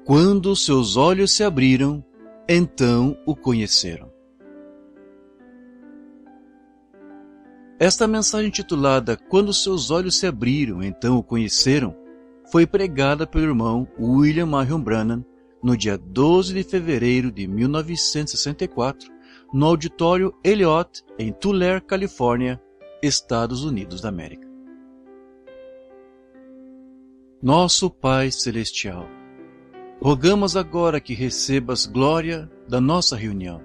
Quando seus olhos se abriram, então o conheceram. Esta mensagem titulada Quando seus olhos se abriram, então o conheceram, foi pregada pelo irmão William Marion Branham no dia 12 de fevereiro de 1964, no auditório Elliott, em Tulare, Califórnia, Estados Unidos da América. Nosso Pai Celestial, rogamos agora que recebas glória da nossa reunião.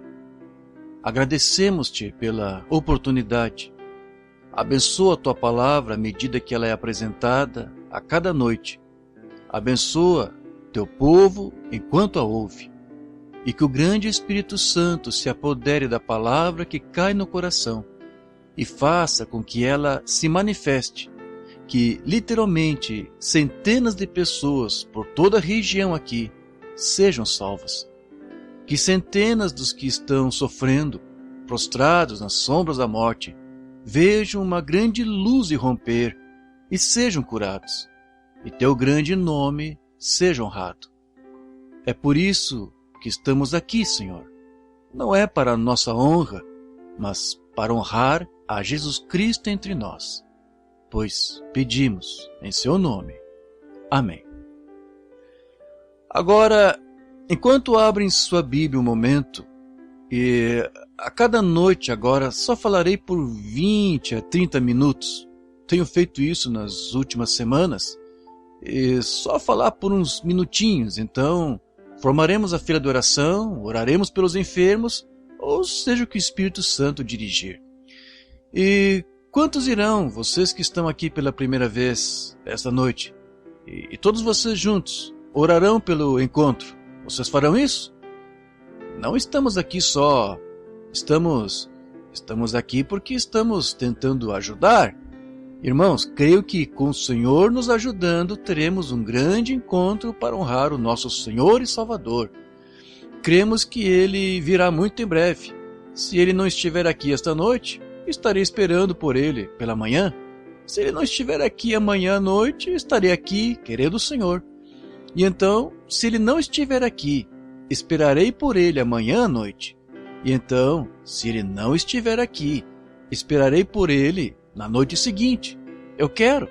Agradecemos-te pela oportunidade. Abençoa a tua palavra à medida que ela é apresentada a cada noite. Abençoa teu povo enquanto a ouve. E que o grande Espírito Santo se apodere da palavra que cai no coração e faça com que ela se manifeste, que literalmente centenas de pessoas por toda a região aqui sejam salvas. Que centenas dos que estão sofrendo, prostrados nas sombras da morte, vejam uma grande luz irromper e sejam curados, e teu grande nome seja honrado. É por isso que estamos aqui, Senhor. Não é para a nossa honra, mas para honrar a Jesus Cristo entre nós. Pois pedimos em seu nome. Amém. Agora, enquanto abrem sua Bíblia um momento, e a cada noite agora só falarei por 20 a 30 minutos. Tenho feito isso nas últimas semanas, e só falar por uns minutinhos, então formaremos a fila de oração, oraremos pelos enfermos, ou seja o que o Espírito Santo dirigir. E quantos irão, vocês que estão aqui pela primeira vez esta noite, e todos vocês juntos, orarão pelo encontro? Vocês farão isso? Não estamos aqui só, estamos aqui porque estamos tentando ajudar. Irmãos, creio que com o Senhor nos ajudando, teremos um grande encontro para honrar o nosso Senhor e Salvador. Cremos que Ele virá muito em breve. Se Ele não estiver aqui esta noite, estarei esperando por Ele pela manhã. Se Ele não estiver aqui amanhã à noite, estarei aqui querendo o Senhor. E então, se Ele não estiver aqui, esperarei por Ele amanhã à noite. E então, se Ele não estiver aqui, esperarei por Ele na noite seguinte. Eu quero.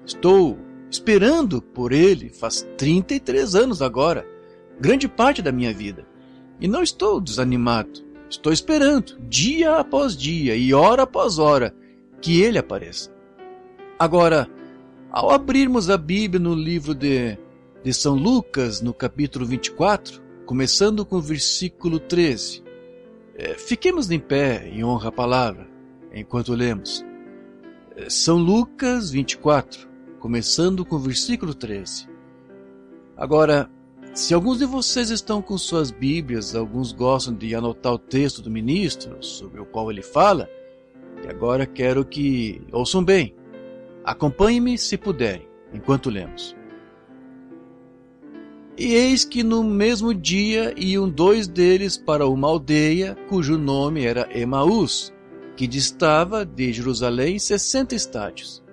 Estou esperando por Ele faz 33 anos agora, grande parte da minha vida. E não estou desanimado. Estou esperando, dia após dia e hora após hora, que Ele apareça. Agora, ao abrirmos a Bíblia no livro de São Lucas, no capítulo 24, começando com o versículo 13, fiquemos em pé em honra à palavra, enquanto lemos. São Lucas 24, começando com o versículo 13. Agora, se alguns de vocês estão com suas Bíblias, alguns gostam de anotar o texto do ministro, sobre o qual ele fala, e agora quero que ouçam bem. Acompanhem-me se puderem, enquanto lemos. E eis que no mesmo dia iam 2 deles para uma aldeia, cujo nome era Emaús, que distava de Jerusalém 60 estádios.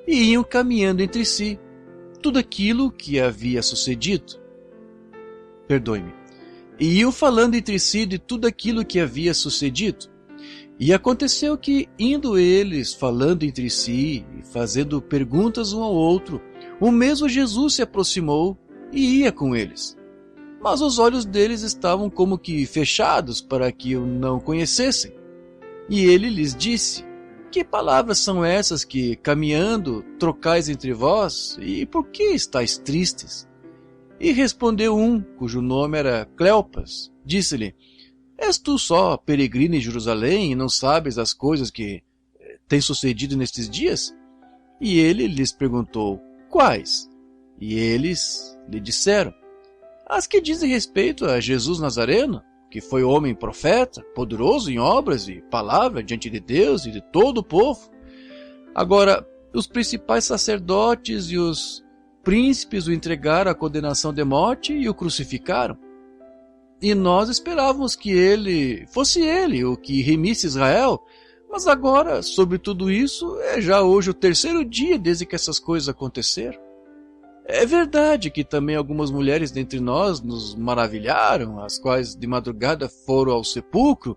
E iam caminhando entre si tudo aquilo que havia sucedido. E iam falando entre si de tudo aquilo que havia sucedido. E aconteceu que, indo eles falando entre si e fazendo perguntas um ao outro, o mesmo Jesus se aproximou e ia com eles. Mas os olhos deles estavam como que fechados para que o não conhecessem. E ele lhes disse: que palavras são essas que, caminhando, trocais entre vós? E por que estáis tristes? E respondeu um, cujo nome era Cleopas, disse-lhe: és tu só peregrino em Jerusalém e não sabes as coisas que têm sucedido nestes dias? E ele lhes perguntou: quais? E eles lhe disseram: as que dizem respeito a Jesus Nazareno, que foi homem profeta, poderoso em obras e palavra diante de Deus e de todo o povo. Agora, os principais sacerdotes e os príncipes o entregaram à condenação de morte e o crucificaram. E nós esperávamos que fosse ele o que remisse Israel, mas agora, sobre tudo isso, é já hoje o 3º dia desde que essas coisas aconteceram. É verdade que também algumas mulheres dentre nós nos maravilharam, as quais de madrugada foram ao sepulcro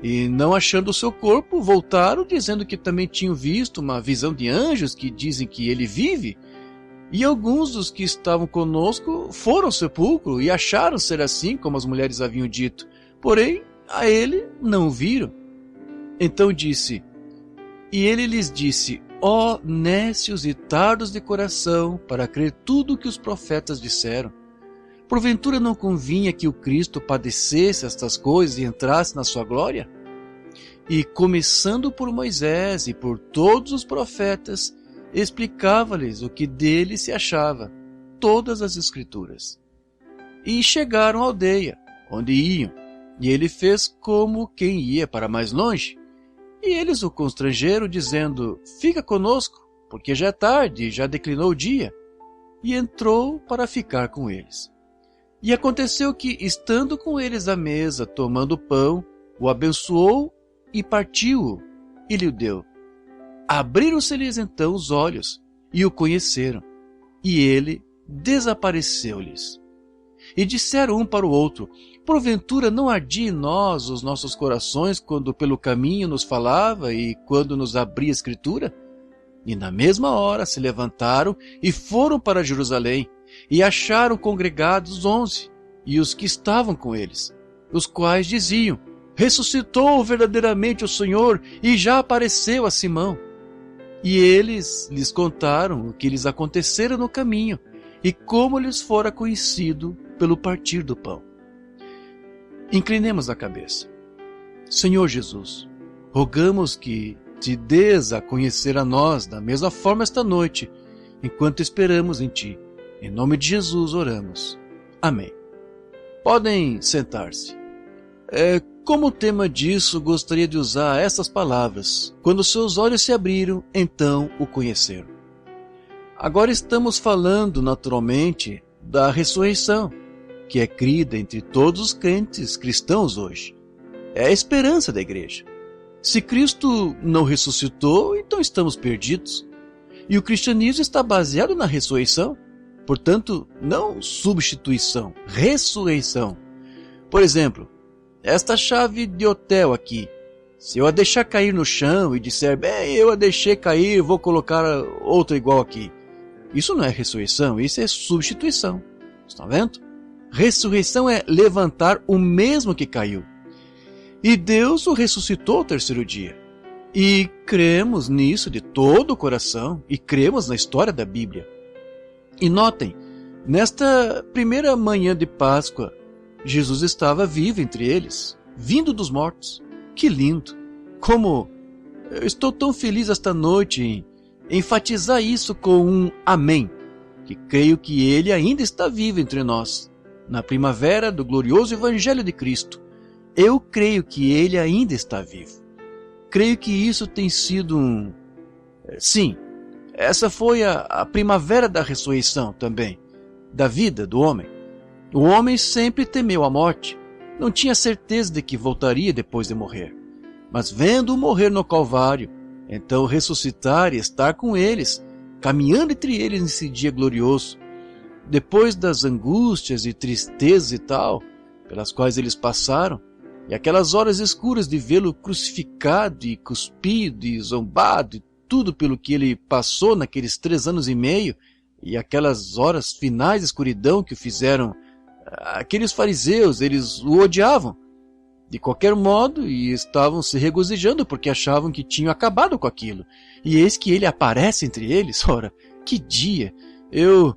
e, não achando o seu corpo, voltaram dizendo que também tinham visto uma visão de anjos que dizem que ele vive. E alguns dos que estavam conosco foram ao sepulcro e acharam ser assim como as mulheres haviam dito, porém a ele não o viram. Então disse: E ele lhes disse: Ó nécios e tardos de coração, para crer tudo o que os profetas disseram. Porventura não convinha que o Cristo padecesse estas coisas e entrasse na sua glória? E começando por Moisés e por todos os profetas, explicava-lhes o que dele se achava, todas as escrituras. E chegaram à aldeia, onde iam, e ele fez como quem ia para mais longe. E eles o constrangeram, dizendo: Fica conosco, porque já é tarde e já declinou o dia. E entrou para ficar com eles. E aconteceu que, estando com eles à mesa, tomando o pão, o abençoou e partiu-o, e lhe o deu. Abriram-se-lhes então os olhos, e o conheceram, e ele desapareceu-lhes. E disseram um para o outro: Porventura não ardia em nós os nossos corações quando pelo caminho nos falava e quando nos abria a Escritura? E na mesma hora se levantaram e foram para Jerusalém, e acharam congregados 11, e os que estavam com eles, os quais diziam: Ressuscitou verdadeiramente o Senhor, e já apareceu a Simão. E eles lhes contaram o que lhes acontecera no caminho, e como lhes fora conhecido pelo partir do pão. Inclinemos a cabeça. Senhor Jesus, rogamos que te dês a conhecer a nós da mesma forma esta noite, enquanto esperamos em ti. Em nome de Jesus oramos. Amém. Podem sentar-se. Como tema disso, gostaria de usar essas palavras: quando seus olhos se abriram, então o conheceram. Agora estamos falando, naturalmente, da ressurreição, que é crida entre todos os crentes cristãos hoje. É a esperança da igreja. Se Cristo não ressuscitou, então estamos perdidos. E o cristianismo está baseado na ressurreição. Portanto, não substituição, ressurreição. Por exemplo, esta chave de hotel aqui, se eu a deixar cair no chão e disser: bem, eu a deixei cair, vou colocar outra igual aqui. Isso não é ressurreição, isso é substituição. Estão vendo? Ressurreição é levantar o mesmo que caiu. E Deus o ressuscitou ao terceiro dia. E cremos nisso de todo o coração, e cremos na história da Bíblia. E notem, nesta primeira manhã de Páscoa, Jesus estava vivo entre eles, vindo dos mortos. Que lindo! Como eu estou tão feliz esta noite em enfatizar isso com um amém, que creio que ele ainda está vivo entre nós, na primavera do glorioso Evangelho de Cristo. Eu creio que ele ainda está vivo. Creio que isso tem sido Sim, essa foi a primavera da ressurreição também, da vida do homem. O homem sempre temeu a morte, não tinha certeza de que voltaria depois de morrer. Mas vendo-o morrer no Calvário, então ressuscitar e estar com eles, caminhando entre eles nesse dia glorioso, depois das angústias e tristezas e tal, pelas quais eles passaram, e aquelas horas escuras de vê-lo crucificado e cuspido e zombado, e tudo pelo que ele passou naqueles 3 anos e meio, e aquelas horas finais de escuridão que o fizeram, aqueles fariseus, eles o odiavam, de qualquer modo, e estavam se regozijando porque achavam que tinham acabado com aquilo. E eis que ele aparece entre eles. Ora, que dia! Eu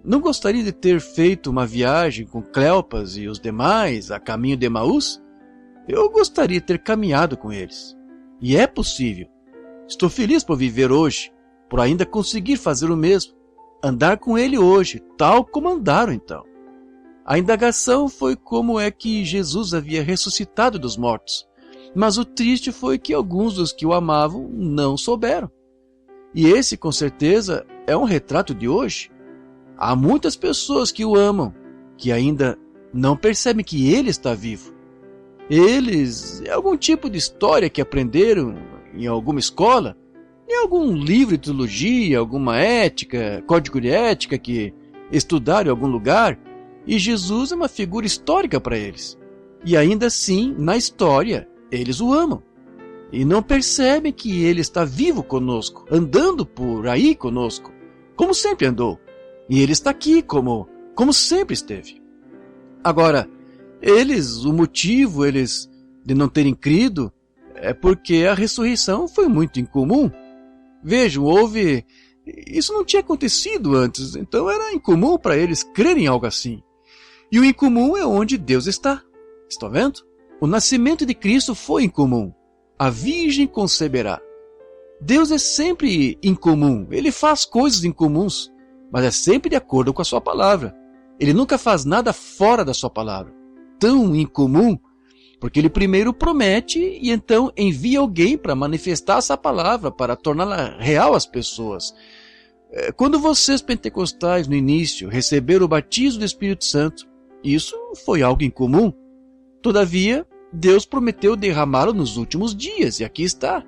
não gostaria de ter feito uma viagem com Cleopas e os demais a caminho de Emaús? Eu gostaria de ter caminhado com eles. E é possível. Estou feliz por viver hoje, por ainda conseguir fazer o mesmo. Andar com ele hoje, tal como andaram então. A indagação foi como é que Jesus havia ressuscitado dos mortos, mas o triste foi que alguns dos que o amavam não souberam. E esse, com certeza, é um retrato de hoje. Há muitas pessoas que o amam, que ainda não percebem que ele está vivo. Eles, é algum tipo de história que aprenderam em alguma escola, em algum livro de teologia, alguma ética, código de ética que estudaram em algum lugar, e Jesus é uma figura histórica para eles. E ainda assim, na história, eles o amam. E não percebem que ele está vivo conosco, andando por aí conosco, como sempre andou. E ele está aqui como sempre esteve. Agora, o motivo de não terem crido é porque a ressurreição foi muito incomum. Vejam, isso não tinha acontecido antes, então era incomum para eles crerem em algo assim. E o incomum é onde Deus está. Estão vendo? O nascimento de Cristo foi incomum. A Virgem conceberá. Deus é sempre incomum. Ele faz coisas incomuns, mas é sempre de acordo com a sua palavra. Ele nunca faz nada fora da sua palavra. Tão incomum, porque ele primeiro promete e então envia alguém para manifestar essa palavra, para torná-la real às pessoas. Quando vocês pentecostais no início receberam o batismo do Espírito Santo, isso foi algo incomum. Todavia, Deus prometeu derramá-lo nos últimos dias, e aqui está.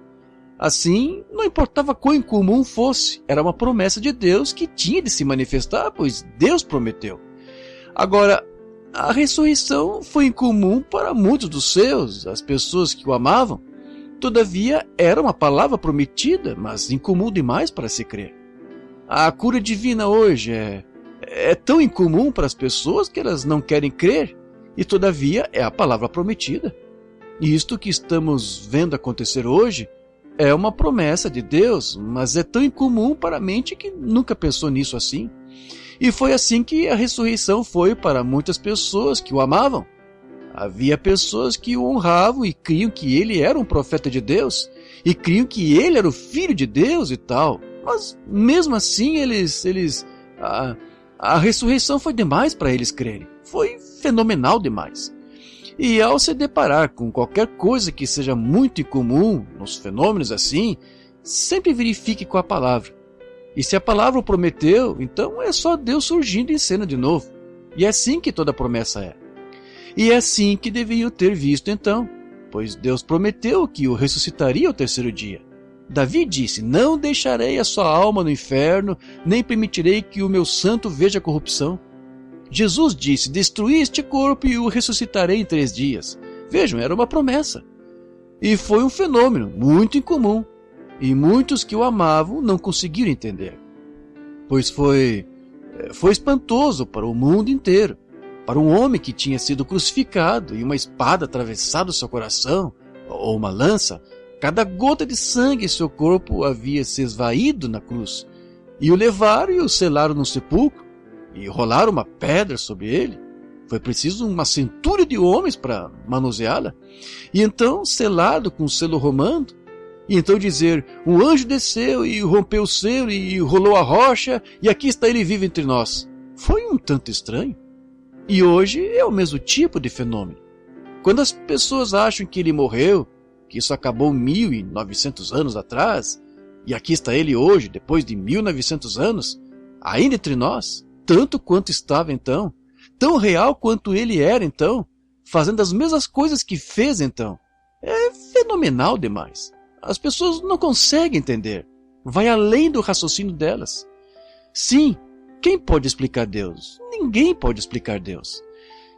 Assim, não importava quão incomum fosse, era uma promessa de Deus que tinha de se manifestar, pois Deus prometeu. Agora, a ressurreição foi incomum para muitos dos seus, as pessoas que o amavam. Todavia, era uma palavra prometida, mas incomum demais para se crer. A cura divina hoje é tão incomum para as pessoas que elas não querem crer, e todavia é a palavra prometida. E isto que estamos vendo acontecer hoje é uma promessa de Deus, mas é tão incomum para a mente que nunca pensou nisso assim. E foi assim que a ressurreição foi para muitas pessoas que o amavam. Havia pessoas que o honravam e criam que ele era um profeta de Deus, e criam que ele era o filho de Deus e tal. Mas mesmo assim a ressurreição foi demais para eles crerem. Foi fenomenal demais. E ao se deparar com qualquer coisa que seja muito incomum nos fenômenos assim, sempre verifique com a palavra. E se a palavra o prometeu, então é só Deus surgindo em cena de novo. E é assim que toda promessa é. E é assim que deviam ter visto então, pois Deus prometeu que o ressuscitaria ao terceiro dia. Davi disse: não deixarei a sua alma no inferno, nem permitirei que o meu santo veja corrupção. Jesus disse: destruí este corpo e o ressuscitarei em 3 dias. Vejam, era uma promessa. E foi um fenômeno muito incomum. E muitos que o amavam não conseguiram entender. Pois foi espantoso para o mundo inteiro. Para um homem que tinha sido crucificado e uma espada atravessado seu coração, ou uma lança, cada gota de sangue em seu corpo havia se esvaído na cruz. E o levaram e o selaram no sepulcro, e rolaram uma pedra sobre ele. Foi preciso uma centúria de homens para manuseá-la. E então, selado com o selo romano, e então dizer: um anjo desceu e rompeu o selo e rolou a rocha, e aqui está ele vivo entre nós. Foi um tanto estranho. E hoje é o mesmo tipo de fenômeno. Quando as pessoas acham que ele morreu, que isso acabou 1900 anos atrás, e aqui está ele hoje, depois de 1900 anos, ainda entre nós, tanto quanto estava então, tão real quanto ele era então, fazendo as mesmas coisas que fez então. É fenomenal demais. As pessoas não conseguem entender. Vai além do raciocínio delas. Sim, quem pode explicar Deus? Ninguém pode explicar Deus.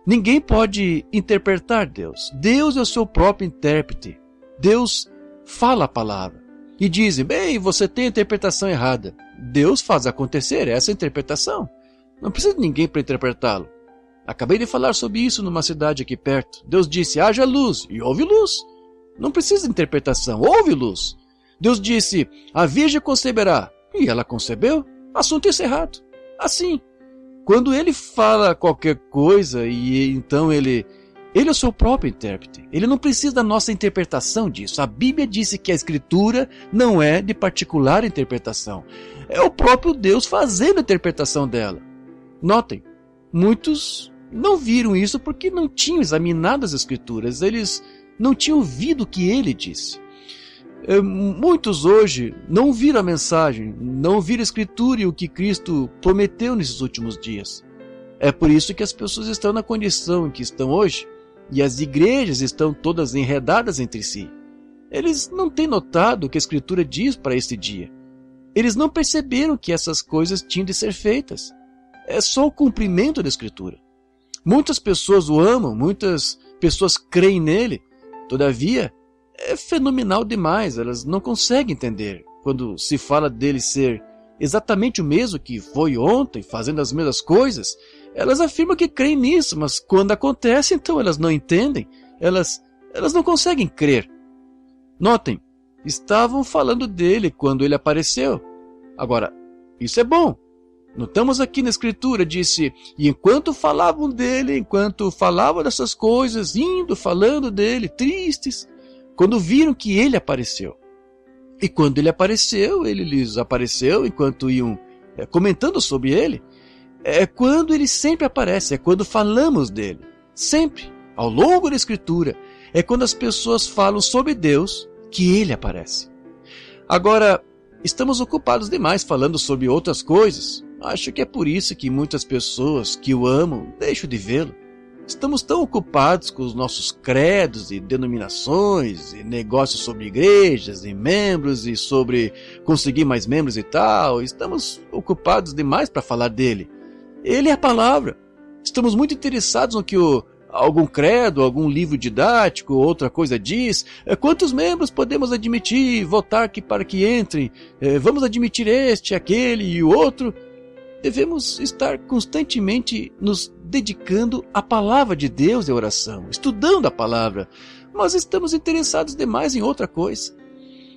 Ninguém pode interpretar Deus. Deus é o seu próprio intérprete. Deus fala a palavra. E dizem: bem, você tem a interpretação errada. Deus faz acontecer essa interpretação. Não precisa de ninguém para interpretá-lo. Acabei de falar sobre isso numa cidade aqui perto. Deus disse: haja luz, e houve luz. Não precisa de interpretação, houve luz. Deus disse: a Virgem conceberá, e ela concebeu. Assunto encerrado. Assim, quando ele fala qualquer coisa, e então ele é o seu próprio intérprete. Ele não precisa da nossa interpretação disso. A Bíblia disse que a Escritura não é de particular interpretação. É o próprio Deus fazendo a interpretação dela. Notem, muitos não viram isso porque não tinham examinado as Escrituras. Eles não tinham ouvido o que ele disse. Muitos hoje não ouviram a mensagem, não ouviram a Escritura e o que Cristo prometeu nesses últimos dias. É por isso que as pessoas estão na condição em que estão hoje, e as igrejas estão todas enredadas entre si. Eles não têm notado o que a Escritura diz para este dia. Eles não perceberam que essas coisas tinham de ser feitas. É só o cumprimento da Escritura. Muitas pessoas o amam, muitas pessoas creem nele. Todavia, é fenomenal demais, elas não conseguem entender. Quando se fala dele ser exatamente o mesmo que foi ontem, fazendo as mesmas coisas, elas afirmam que creem nisso, mas quando acontece, então elas não entendem, elas não conseguem crer. Notem, estavam falando dele quando ele apareceu. Agora, isso é bom. Notamos aqui na Escritura, disse, e enquanto falavam dele, enquanto falavam dessas coisas, indo, falando dele, tristes, quando viram que ele apareceu. E quando ele apareceu, ele lhes apareceu, enquanto iam comentando sobre ele, é quando ele sempre aparece, é quando falamos dele. Sempre, ao longo da Escritura, é quando as pessoas falam sobre Deus que ele aparece. Agora, estamos ocupados demais falando sobre outras coisas. Acho que é por isso que muitas pessoas que o amam deixam de vê-lo. Estamos tão ocupados com os nossos credos e denominações, e negócios sobre igrejas e membros, e sobre conseguir mais membros e tal. Estamos ocupados demais para falar dele. Ele é a palavra. Estamos muito interessados no que algum credo, algum livro didático, outra coisa diz. Quantos membros podemos admitir, votar para que entrem? Vamos admitir este, aquele e o outro? Devemos estar constantemente nos dedicando à palavra de Deus e à oração, estudando a palavra, mas estamos interessados demais em outra coisa.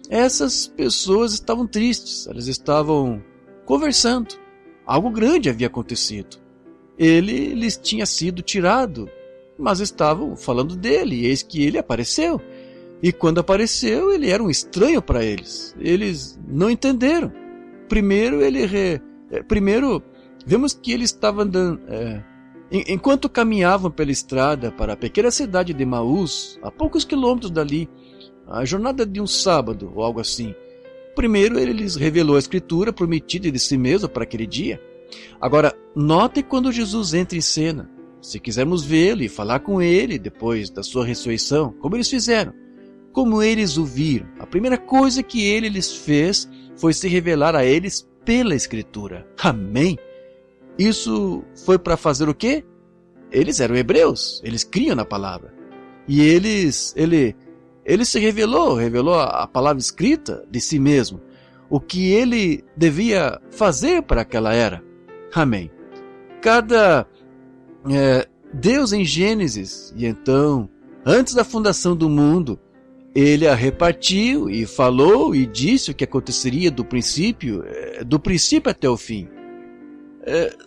Essas pessoas estavam tristes, elas estavam conversando. Algo grande havia acontecido. Ele lhes tinha sido tirado, mas estavam falando dele, e eis que ele apareceu. E quando apareceu, ele era um estranho para eles. Eles não entenderam. Primeiro, vemos que ele estava andando. Enquanto caminhavam pela estrada para a pequena cidade de Emaús, a poucos quilômetros dali, a jornada de um sábado ou algo assim, primeiro ele lhes revelou a Escritura prometida de si mesmo para aquele dia. Agora, note quando Jesus entra em cena. Se quisermos vê-lo e falar com ele depois da sua ressurreição, como eles fizeram, como eles o viram, a primeira coisa que ele lhes fez foi se revelar a eles pela Escritura. Amém? Isso foi para fazer o quê? Eles eram hebreus, eles criam na palavra. E ele se revelou a palavra escrita de si mesmo, o que ele devia fazer para aquela era. Amém. Deus em Gênesis, e então, antes da fundação do mundo, ele a repartiu e falou e disse o que aconteceria do princípio até o fim.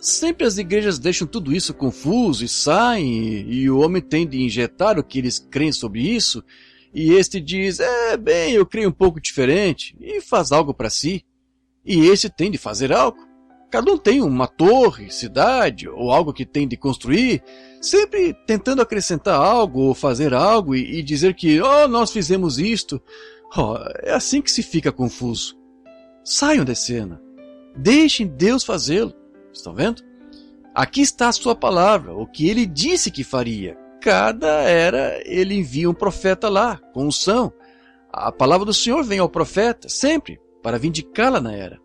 Sempre as igrejas deixam tudo isso confuso e saem, e o homem tem de injetar o que eles creem sobre isso, e este diz, eu creio um pouco diferente, e faz algo para si. E esse tem de fazer algo. Cada um tem uma torre, cidade, ou algo que tem de construir, sempre tentando acrescentar algo ou fazer algo e dizer que, nós fizemos isto. É assim que se fica confuso. Saiam da cena. Deixem Deus fazê-lo. Estão vendo? Aqui está a sua palavra, o que ele disse que faria. Cada era ele envia um profeta lá, com unção. A palavra do Senhor vem ao profeta, sempre, para vindicá-la na era.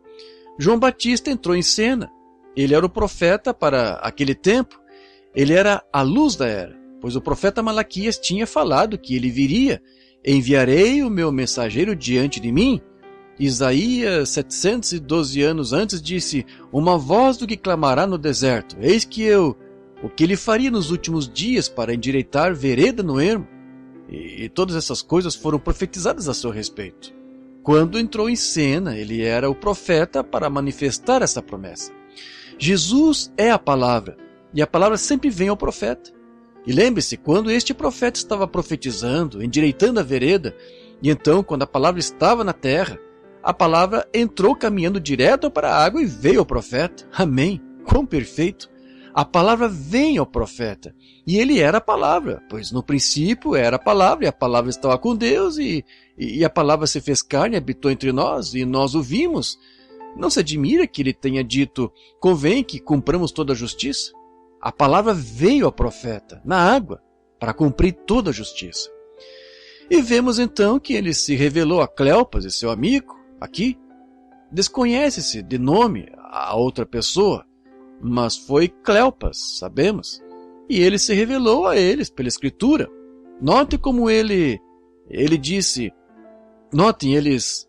João Batista entrou em cena. Ele era o profeta para aquele tempo. Ele era a luz da era, pois o profeta Malaquias tinha falado que ele viria. Enviarei o meu mensageiro diante de mim. Isaías, 712 anos antes, disse, uma voz do que clamará no deserto. Eis que o que ele faria nos últimos dias para endireitar vereda no ermo. E todas essas coisas foram profetizadas a seu respeito. Quando entrou em cena, ele era o profeta para manifestar essa promessa. Jesus é a palavra, e a palavra sempre vem ao profeta. E lembre-se, quando este profeta estava profetizando, endireitando a vereda, e então, quando a palavra estava na terra, a palavra entrou caminhando direto para a água e veio ao profeta. Amém! Quão perfeito! A palavra vem ao profeta, e ele era a palavra, pois no princípio era a palavra, e a palavra estava com Deus, e a palavra se fez carne e habitou entre nós, e nós o vimos. Não se admira que ele tenha dito, convém que cumpramos toda a justiça? A palavra veio ao profeta, na água, para cumprir toda a justiça. E vemos então que ele se revelou a Cleopas e seu amigo, aqui. Desconhece-se de nome a outra pessoa, mas foi Cleopas, sabemos. E ele se revelou a eles pela Escritura. Note como ele disse, notem, eles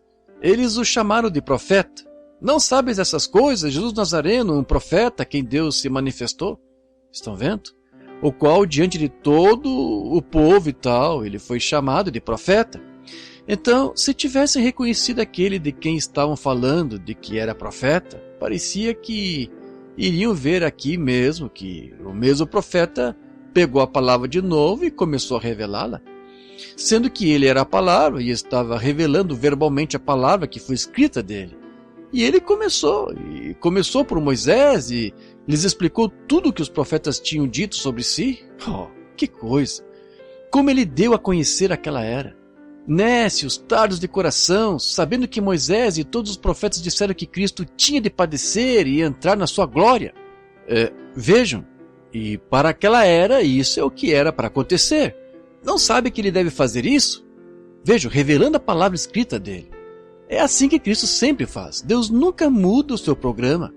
o chamaram de profeta. Não sabes essas coisas? Jesus Nazareno, um profeta a quem Deus se manifestou. Estão vendo? O qual, diante de todo o povo e tal, ele foi chamado de profeta. Então, se tivessem reconhecido aquele de quem estavam falando, de que era profeta, parecia que iriam ver aqui mesmo que o mesmo profeta pegou a palavra de novo e começou a revelá-la. Sendo que ele era a palavra e estava revelando verbalmente a palavra que foi escrita dele. E ele começou por Moisés e lhes explicou tudo o que os profetas tinham dito sobre si. Oh, que coisa! Como ele deu a conhecer aquela era. Nécios, tardos de coração, sabendo que Moisés e todos os profetas disseram que Cristo tinha de padecer e entrar na sua glória. Vejam, e para aquela era isso é o que era para acontecer. Não sabe que ele deve fazer isso? Vejam, revelando a palavra escrita dele. É assim que Cristo sempre faz. Deus nunca muda o seu programa.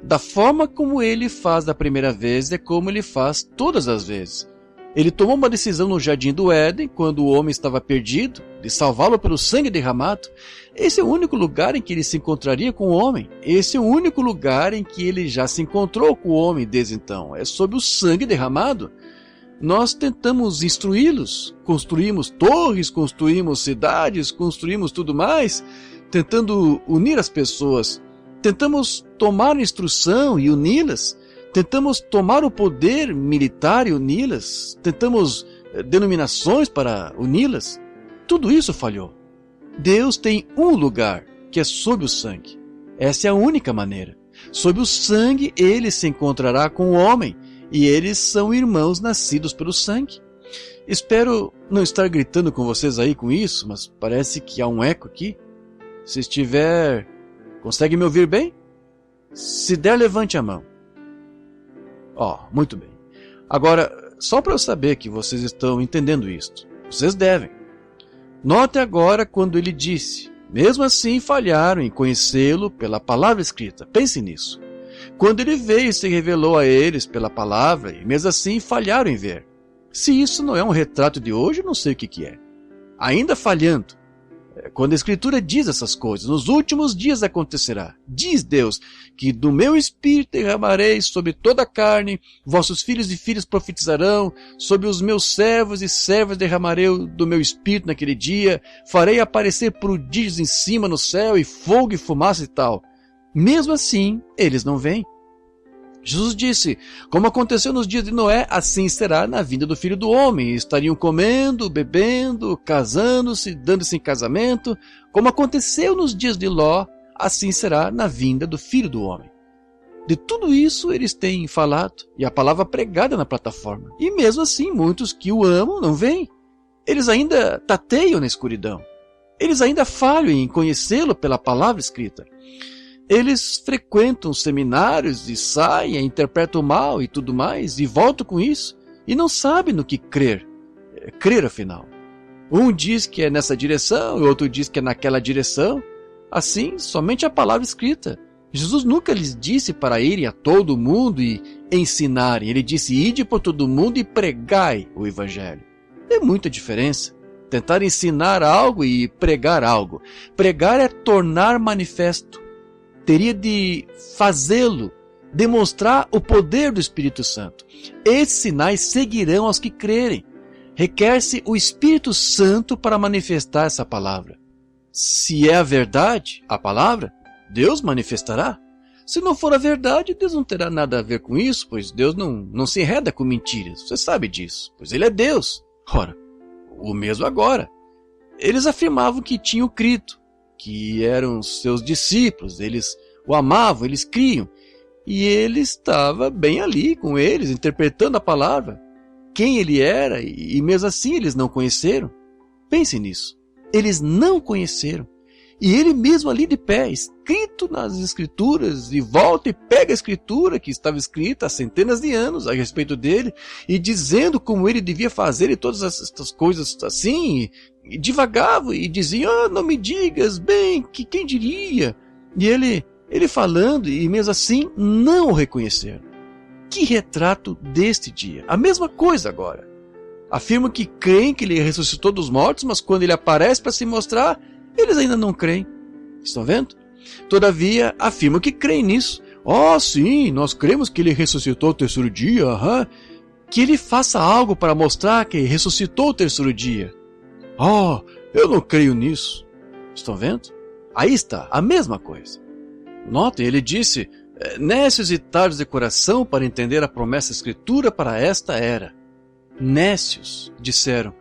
Da forma como ele faz da primeira vez é como ele faz todas as vezes. Ele tomou uma decisão no jardim do Éden, quando o homem estava perdido, de salvá-lo pelo sangue derramado. Esse é o único lugar em que ele se encontraria com o homem. Esse é o único lugar em que ele já se encontrou com o homem desde então. É sob o sangue derramado. Nós tentamos instruí-los, construímos torres, construímos cidades, construímos tudo mais, tentando unir as pessoas. Tentamos tomar instrução e uni-las. Tentamos tomar o poder militar e uni-las. Tentamos denominações para uni-las. Tudo isso falhou. Deus tem um lugar, que é sob o sangue. Essa é a única maneira. Sob o sangue ele se encontrará com o homem, e eles são irmãos nascidos pelo sangue. Espero não estar gritando com vocês aí com isso, mas parece que há um eco aqui. Se estiver... Consegue me ouvir bem? Se der, levante a mão. Muito bem. Agora, só para eu saber que vocês estão entendendo isto. Vocês devem. Note agora quando ele disse, mesmo assim falharam em conhecê-lo pela palavra escrita. Pense nisso. Quando ele veio e se revelou a eles pela palavra, e mesmo assim falharam em ver. Se isso não é um retrato de hoje, eu não sei o que é. Ainda falhando. Quando a Escritura diz essas coisas, nos últimos dias acontecerá. Diz Deus, que do meu Espírito derramarei sobre toda a carne, vossos filhos e filhas profetizarão, sobre os meus servos e servas derramarei do meu Espírito naquele dia, farei aparecer prodígios em cima no céu, e fogo e fumaça e tal. Mesmo assim, eles não vêm. Jesus disse, como aconteceu nos dias de Noé, assim será na vinda do Filho do Homem. Estariam comendo, bebendo, casando-se, dando-se em casamento. Como aconteceu nos dias de Ló, assim será na vinda do Filho do Homem. De tudo isso eles têm falado, e a palavra pregada na plataforma. E mesmo assim, muitos que o amam não vêm. Eles ainda tateiam na escuridão. Eles ainda falham em conhecê-lo pela palavra escrita. Eles frequentam seminários e saem, interpretam mal e tudo mais, e voltam com isso, e não sabem no que crer. Crer afinal. Um diz que é nessa direção, e outro diz que é naquela direção. Assim, somente a palavra escrita. Jesus nunca lhes disse para irem a todo mundo e ensinarem. Ele disse, ide por todo mundo e pregai o evangelho. Tem muita diferença. Tentar ensinar algo e pregar algo. Pregar é tornar manifesto. Teria de fazê-lo, demonstrar o poder do Espírito Santo. Esses sinais seguirão aos que crerem. Requer-se o Espírito Santo para manifestar essa palavra. Se é a verdade, a palavra, Deus manifestará. Se não for a verdade, Deus não terá nada a ver com isso, pois Deus não se enreda com mentiras. Você sabe disso, pois Ele é Deus. Ora, o mesmo agora. Eles afirmavam que tinham crido, que eram seus discípulos, eles o amavam, eles criam, e ele estava bem ali com eles, interpretando a palavra, quem ele era, e mesmo assim eles não conheceram. Pense nisso, eles não conheceram, E ele mesmo ali de pé, escrito nas escrituras, e volta e pega a escritura que estava escrita há centenas de anos a respeito dele, e dizendo como ele devia fazer e todas essas coisas assim, e divagava e dizia, não me digas bem, que quem diria? E ele falando, e mesmo assim não o reconheceram. Que retrato deste dia. A mesma coisa agora. Afirmam que creem que ele ressuscitou dos mortos, mas quando ele aparece para se mostrar, eles ainda não creem. Estão vendo? Todavia, afirmam que creem nisso. Sim, nós cremos que ele ressuscitou o terceiro dia. Que ele faça algo para mostrar que ressuscitou o terceiro dia. Eu não creio nisso. Estão vendo? Aí está, a mesma coisa. Notem, ele disse, nécios e tardos de coração para entender a promessa da Escritura para esta era. Nécios, disseram,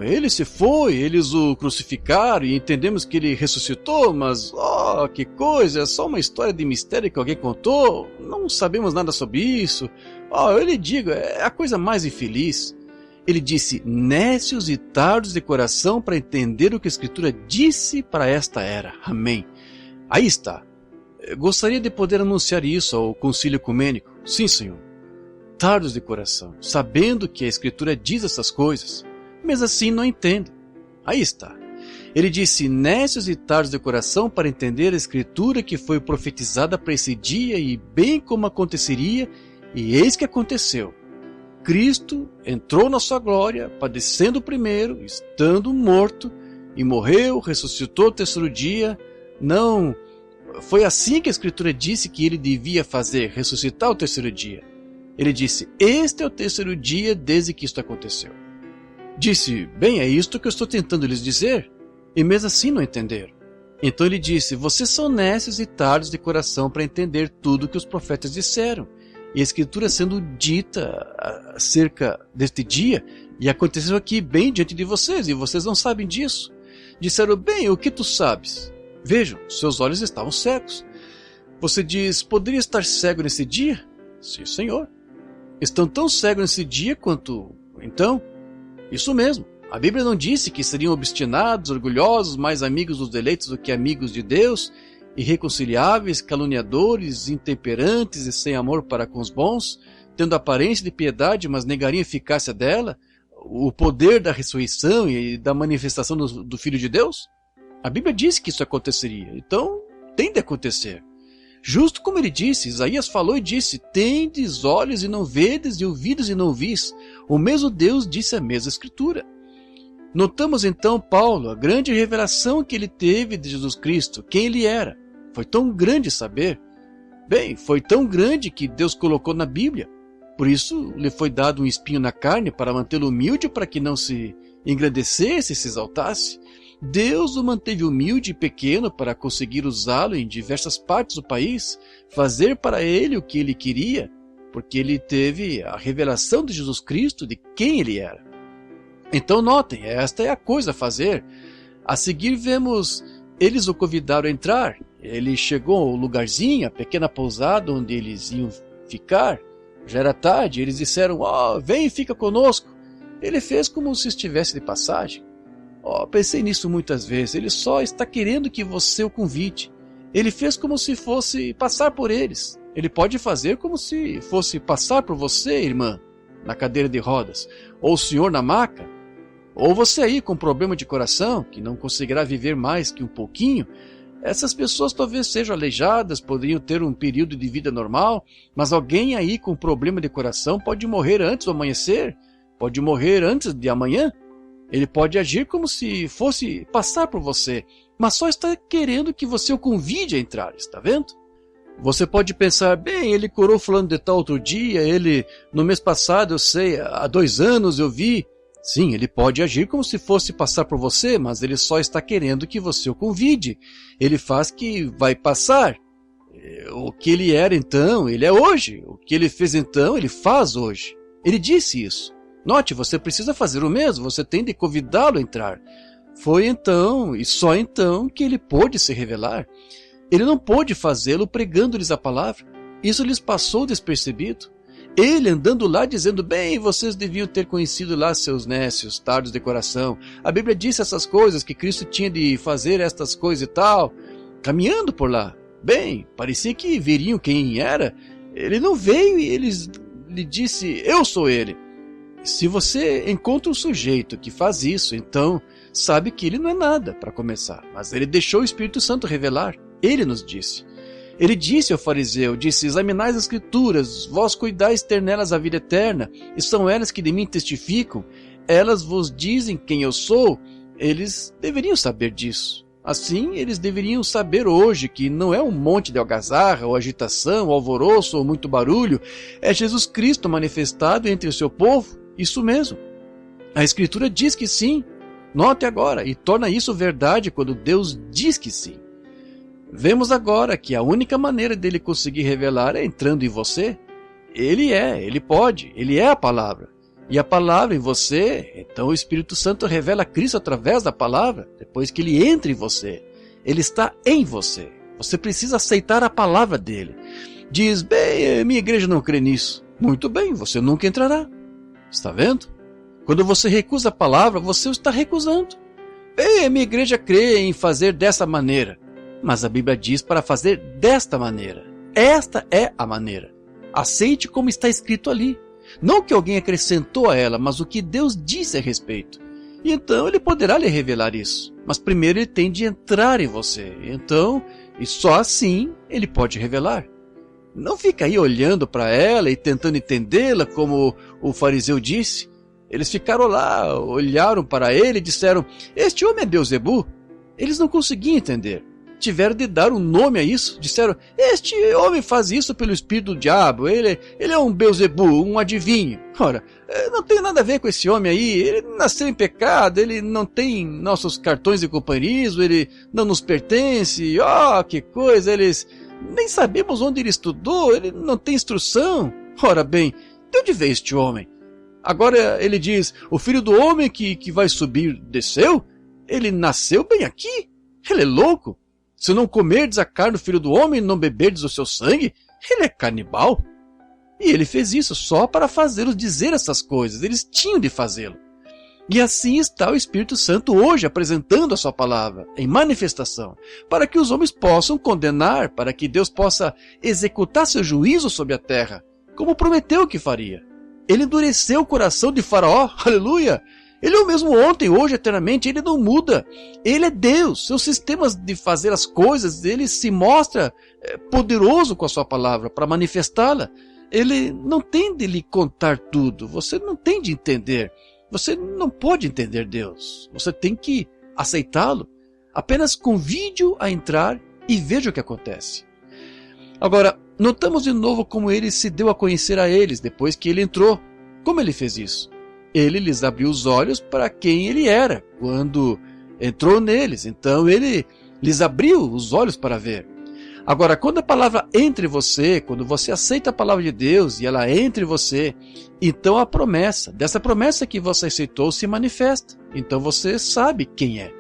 ele se foi, eles o crucificaram e entendemos que ele ressuscitou, mas, que coisa, é só uma história de mistério que alguém contou, não sabemos nada sobre isso. Eu lhe digo, é a coisa mais infeliz. Ele disse, nécios e tardos de coração para entender o que a Escritura disse para esta era. Amém. Aí está. Eu gostaria de poder anunciar isso ao concílio ecumênico. Sim, Senhor. Tardos de coração, sabendo que a Escritura diz essas coisas, mas assim não entendem. Aí está. Ele disse, nécios e tardos de coração para entender a Escritura que foi profetizada para esse dia e bem como aconteceria, e eis que aconteceu. Cristo entrou na sua glória, padecendo primeiro, estando morto, e morreu, ressuscitou o terceiro dia. Não, foi assim que a Escritura disse que ele devia fazer, ressuscitar o terceiro dia. Ele disse, este é o terceiro dia desde que isto aconteceu. Disse, bem, é isto que eu estou tentando lhes dizer. E mesmo assim não entenderam. Então ele disse, vocês são nécios e tardos de coração para entender tudo que os profetas disseram. E a Escritura sendo dita acerca deste dia, e aconteceu aqui bem diante de vocês, e vocês não sabem disso. Disseram, bem, o que tu sabes? Vejam, seus olhos estavam cegos. Você diz, poderia estar cego nesse dia? Sim, Senhor. Estão tão cegos nesse dia quanto... Então, isso mesmo. A Bíblia não disse que seriam obstinados, orgulhosos, mais amigos dos eleitos do que amigos de Deus, irreconciliáveis, caluniadores, intemperantes e sem amor para com os bons, tendo aparência de piedade, mas negariam a eficácia dela, o poder da ressurreição e da manifestação do Filho de Deus? A Bíblia disse que isso aconteceria, então tem de acontecer. Justo como ele disse, Isaías falou e disse, tendes olhos e não vedes, e ouvidos e não vis. O mesmo Deus disse a mesma Escritura. Notamos então Paulo, a grande revelação que ele teve de Jesus Cristo, quem ele era. Foi tão grande saber. Bem, foi tão grande que Deus colocou na Bíblia. Por isso lhe foi dado um espinho na carne para mantê-lo humilde, para que não se engrandecesse e se exaltasse. Deus o manteve humilde e pequeno para conseguir usá-lo em diversas partes do país, fazer para ele o que ele queria, porque ele teve a revelação de Jesus Cristo, de quem ele era. Então notem, esta é a coisa a fazer. A seguir vemos, eles o convidaram a entrar. Ele chegou ao lugarzinho, a pequena pousada onde eles iam ficar. Já era tarde, eles disseram, vem e fica conosco. Ele fez como se estivesse de passagem. Pensei nisso muitas vezes. Ele só está querendo que você o convide. Ele fez como se fosse passar por eles. Ele pode fazer como se fosse passar por você, irmã, na cadeira de rodas, ou o senhor na maca, ou você aí com problema de coração, que não conseguirá viver mais que um pouquinho. Essas pessoas talvez sejam aleijadas, poderiam ter um período de vida normal, mas alguém aí com problema de coração pode morrer antes do amanhecer, pode morrer antes de amanhã. Ele pode agir como se fosse passar por você, mas só está querendo que você o convide a entrar, está vendo? Você pode pensar, bem, ele curou fulano de tal outro dia, ele, no mês passado, eu sei, há 2 anos eu vi. Sim, ele pode agir como se fosse passar por você, mas ele só está querendo que você o convide. Ele faz que vai passar. O que ele era então, ele é hoje. O que ele fez então, ele faz hoje. Ele disse isso. Note, você precisa fazer o mesmo, você tem de convidá-lo a entrar. Foi então, e só então, que ele pôde se revelar. Ele não pôde fazê-lo pregando-lhes a palavra. Isso lhes passou despercebido. Ele andando lá dizendo, bem, vocês deviam ter conhecido lá seus nécios, tardos de coração. A Bíblia disse essas coisas, que Cristo tinha de fazer estas coisas e tal. Caminhando por lá. Bem, parecia que veriam quem era. Ele não veio e lhe disse, eu sou ele. Se você encontra um sujeito que faz isso, então sabe que ele não é nada, para começar. Mas ele deixou o Espírito Santo revelar. Ele nos disse. Ele disse ao fariseu, disse, examinai as Escrituras, vós cuidais ter nelas a vida eterna, e são elas que de mim testificam, elas vos dizem quem eu sou. Eles deveriam saber disso. Assim, eles deveriam saber hoje que não é um monte de algazarra, ou agitação, ou alvoroço, ou muito barulho, é Jesus Cristo manifestado entre o seu povo, isso mesmo. A Escritura diz que sim, note agora, e torna isso verdade quando Deus diz que sim. Vemos agora que a única maneira dele conseguir revelar é entrando em você. Ele pode, ele é a palavra. E a palavra em você, então o Espírito Santo revela Cristo através da palavra, depois que ele entra em você. Ele está em você. Você precisa aceitar a palavra dele. Diz, bem, minha igreja não crê nisso. Muito bem, você nunca entrará. Está vendo? Quando você recusa a palavra, você o está recusando. Bem, minha igreja crê em fazer dessa maneira. Mas a Bíblia diz para fazer desta maneira. Esta é a maneira. Aceite como está escrito ali. Não o que alguém acrescentou a ela, mas o que Deus disse a respeito. E então ele poderá lhe revelar isso. Mas primeiro ele tem de entrar em você. Então, e só assim ele pode revelar. Não fica aí olhando para ela e tentando entendê-la como o fariseu disse. Eles ficaram lá, olharam para ele e disseram, este homem é Beelzebu. Eles não conseguiam entender. Tiveram de dar um nome a isso. Disseram, este homem faz isso pelo espírito do diabo, ele é um Beelzebu, um adivinho. Ora, não tem nada a ver com esse homem aí, ele nasceu em pecado, ele não tem nossos cartões de companheirismo, ele não nos pertence, que coisa, eles nem sabemos onde ele estudou, ele não tem instrução. Ora bem, de onde veio este homem? Agora ele diz, o filho do homem que vai subir desceu? Ele nasceu bem aqui? Ele é louco? Se não comerdes a carne do filho do homem e não beberdes o seu sangue, ele é canibal. E ele fez isso só para fazê-los dizer essas coisas. Eles tinham de fazê-lo. E assim está o Espírito Santo hoje apresentando a sua palavra, em manifestação, para que os homens possam condenar, para que Deus possa executar seu juízo sobre a terra, como prometeu que faria. Ele endureceu o coração de Faraó, aleluia! Ele é o mesmo ontem, hoje, eternamente, ele não muda. Ele é Deus. Seus sistemas de fazer as coisas, ele se mostra poderoso com a sua palavra para manifestá-la. Ele não tem de lhe contar tudo. Você não tem de entender. Você não pode entender Deus. Você tem que aceitá-lo. Apenas convide-o a entrar e veja o que acontece. Agora, notamos de novo como ele se deu a conhecer a eles depois que ele entrou. Como ele fez isso? Ele lhes abriu os olhos para quem ele era, quando entrou neles. Então ele lhes abriu os olhos para ver. Agora, quando a palavra entra em você, quando você aceita a palavra de Deus e ela entra em você, então a promessa, dessa promessa que você aceitou se manifesta. Então você sabe quem é.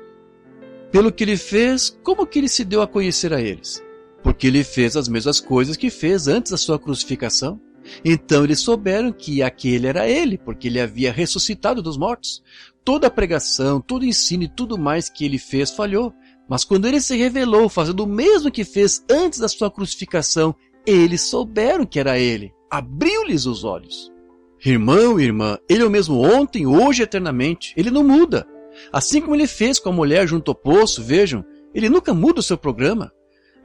Pelo que ele fez, como que ele se deu a conhecer a eles? Porque ele fez as mesmas coisas que fez antes da sua crucificação. Então eles souberam que aquele era ele, porque ele havia ressuscitado dos mortos. Toda a pregação, todo o ensino e tudo mais que ele fez falhou. Mas quando ele se revelou fazendo o mesmo que fez antes da sua crucificação, eles souberam que era ele. Abriu-lhes os olhos. Irmão e irmã, ele é o mesmo ontem, hoje e eternamente. Ele não muda. Assim como ele fez com a mulher junto ao poço, vejam, ele nunca muda o seu programa.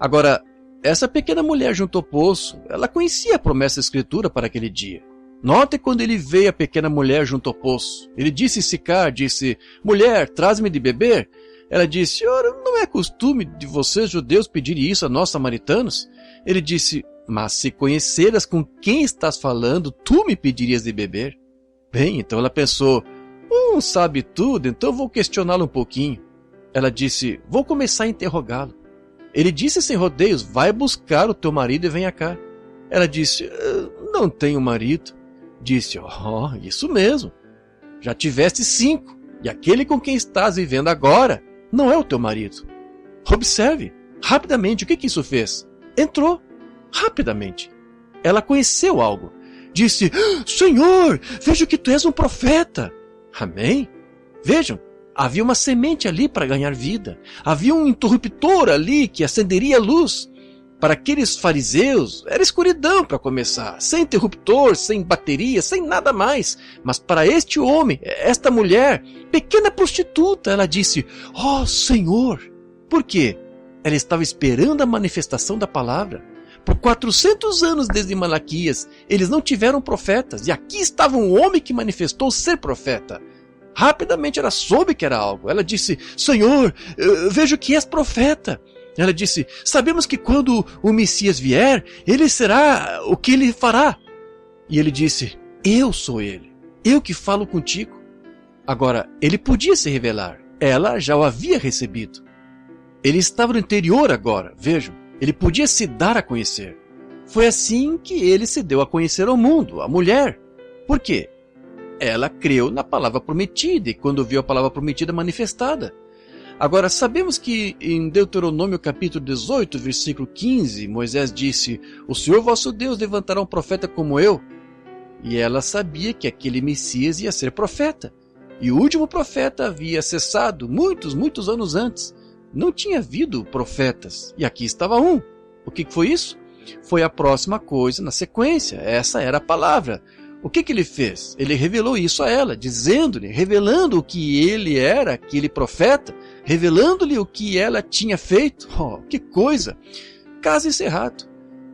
Agora, essa pequena mulher junto ao poço, ela conhecia a promessa da Escritura para aquele dia. Note quando ele veio a pequena mulher junto ao poço. Ele disse em Sicar, disse, mulher, traz-me de beber. Ela disse, ora, não é costume de vocês judeus pedirem isso a nós samaritanos? Ele disse, mas se conheceras com quem estás falando, tu me pedirias de beber. Bem, então ela pensou, sabe tudo, então vou questioná-lo um pouquinho. Ela disse, vou começar a interrogá-lo. Ele disse sem rodeios, vai buscar o teu marido e venha cá. Ela disse, não tenho marido. Disse, isso mesmo. Já tiveste 5, e aquele com quem estás vivendo agora não é o teu marido. Observe, rapidamente, o que isso fez? Entrou, rapidamente. Ela conheceu algo. disse: Senhor, vejo que tu és um profeta. Amém? Vejam, havia uma semente ali para ganhar vida. Havia um interruptor ali que acenderia a luz. Para aqueles fariseus, era escuridão para começar, sem interruptor, sem bateria, sem nada mais. Mas para este homem, esta mulher, pequena prostituta, ela disse: Oh, Senhor! Por quê? Ela estava esperando a manifestação da palavra. Por 400 anos desde Malaquias, eles não tiveram profetas, e aqui estava um homem que manifestou ser profeta. Rapidamente ela soube que era algo. Ela disse: Senhor, vejo que és profeta. Ela disse: sabemos que quando o Messias vier, ele será o que ele fará. E ele disse: eu sou ele, eu que falo contigo. Agora, ele podia se revelar, ela já o havia recebido. Ele estava no interior agora, vejam, ele podia se dar a conhecer. Foi assim que ele se deu a conhecer ao mundo, a mulher. Por quê? Ela creu na palavra prometida e quando viu a palavra prometida manifestada. Agora, sabemos que em Deuteronômio capítulo 18, versículo 15, Moisés disse: o Senhor vosso Deus levantará um profeta como eu. E ela sabia que aquele Messias ia ser profeta. E o último profeta havia cessado muitos anos antes. Não tinha havido profetas. E aqui estava um. O que foi isso? Foi a próxima coisa na sequência. Essa era a palavra. O que ele fez? Ele revelou isso a ela, dizendo-lhe, revelando o que ele era, aquele profeta, revelando-lhe o que ela tinha feito. Oh, que coisa! Caso encerrado.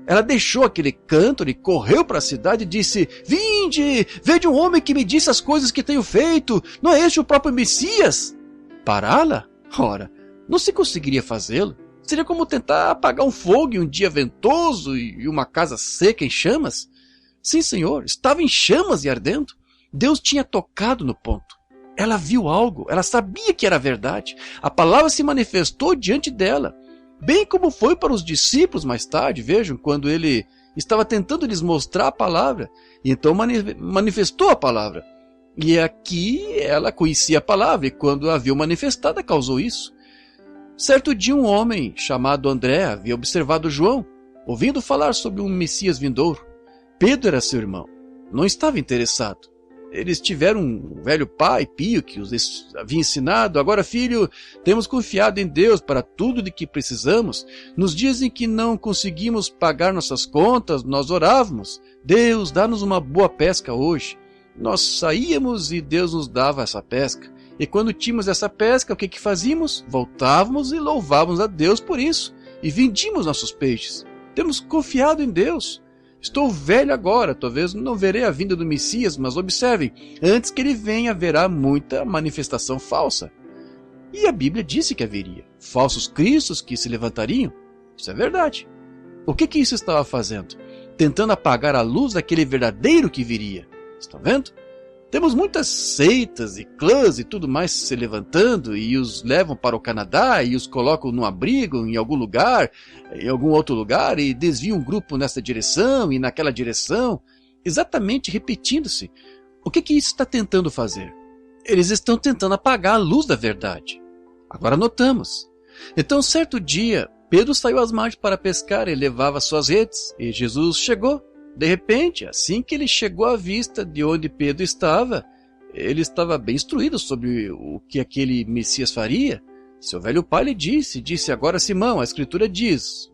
Ela deixou aquele cântaro e correu para a cidade e disse: vinde, vede um homem que me disse as coisas que tenho feito. Não é este o próprio Messias? Pará-la? Ora, não se conseguiria fazê-lo. Seria como tentar apagar um fogo em um dia ventoso e uma casa seca em chamas. Sim, Senhor, estava em chamas e ardendo. Deus tinha tocado no ponto. Ela viu algo, ela sabia que era verdade. A palavra se manifestou diante dela. Bem como foi para os discípulos mais tarde, vejam, quando ele estava tentando lhes mostrar a palavra. E então manifestou a palavra. E aqui ela conhecia a palavra, e quando a viu manifestada, causou isso. Certo dia um homem chamado André havia observado João, ouvindo falar sobre um Messias vindouro. Pedro era seu irmão, não estava interessado. Eles tiveram um velho pai, Pio, que os havia ensinado: agora, filho, temos confiado em Deus para tudo de que precisamos. Nos dias em que não conseguimos pagar nossas contas, nós orávamos: Deus, dá-nos uma boa pesca hoje. Nós saíamos e Deus nos dava essa pesca. E quando tínhamos essa pesca, o que fazíamos? Voltávamos e louvávamos a Deus por isso. E vendíamos nossos peixes. Temos confiado em Deus. Estou velho agora, talvez não verei a vinda do Messias, mas observem, antes que ele venha haverá muita manifestação falsa. E a Bíblia disse que haveria falsos cristos que se levantariam. Isso é verdade. O que isso estava fazendo? Tentando apagar a luz daquele verdadeiro que viria. Estão vendo? Temos muitas seitas e clãs e tudo mais se levantando e os levam para o Canadá e os colocam num abrigo em algum lugar, em algum outro lugar e desviam um grupo nessa direção e naquela direção, exatamente repetindo-se. O que isso está tentando fazer? Eles estão tentando apagar a luz da verdade. Agora notamos. Então, certo dia, Pedro saiu às margens para pescar e levava suas redes e Jesus chegou. De repente, assim que ele chegou à vista de onde Pedro estava, ele estava bem instruído sobre o que aquele Messias faria. Seu velho pai lhe disse: agora Simão, a Escritura diz,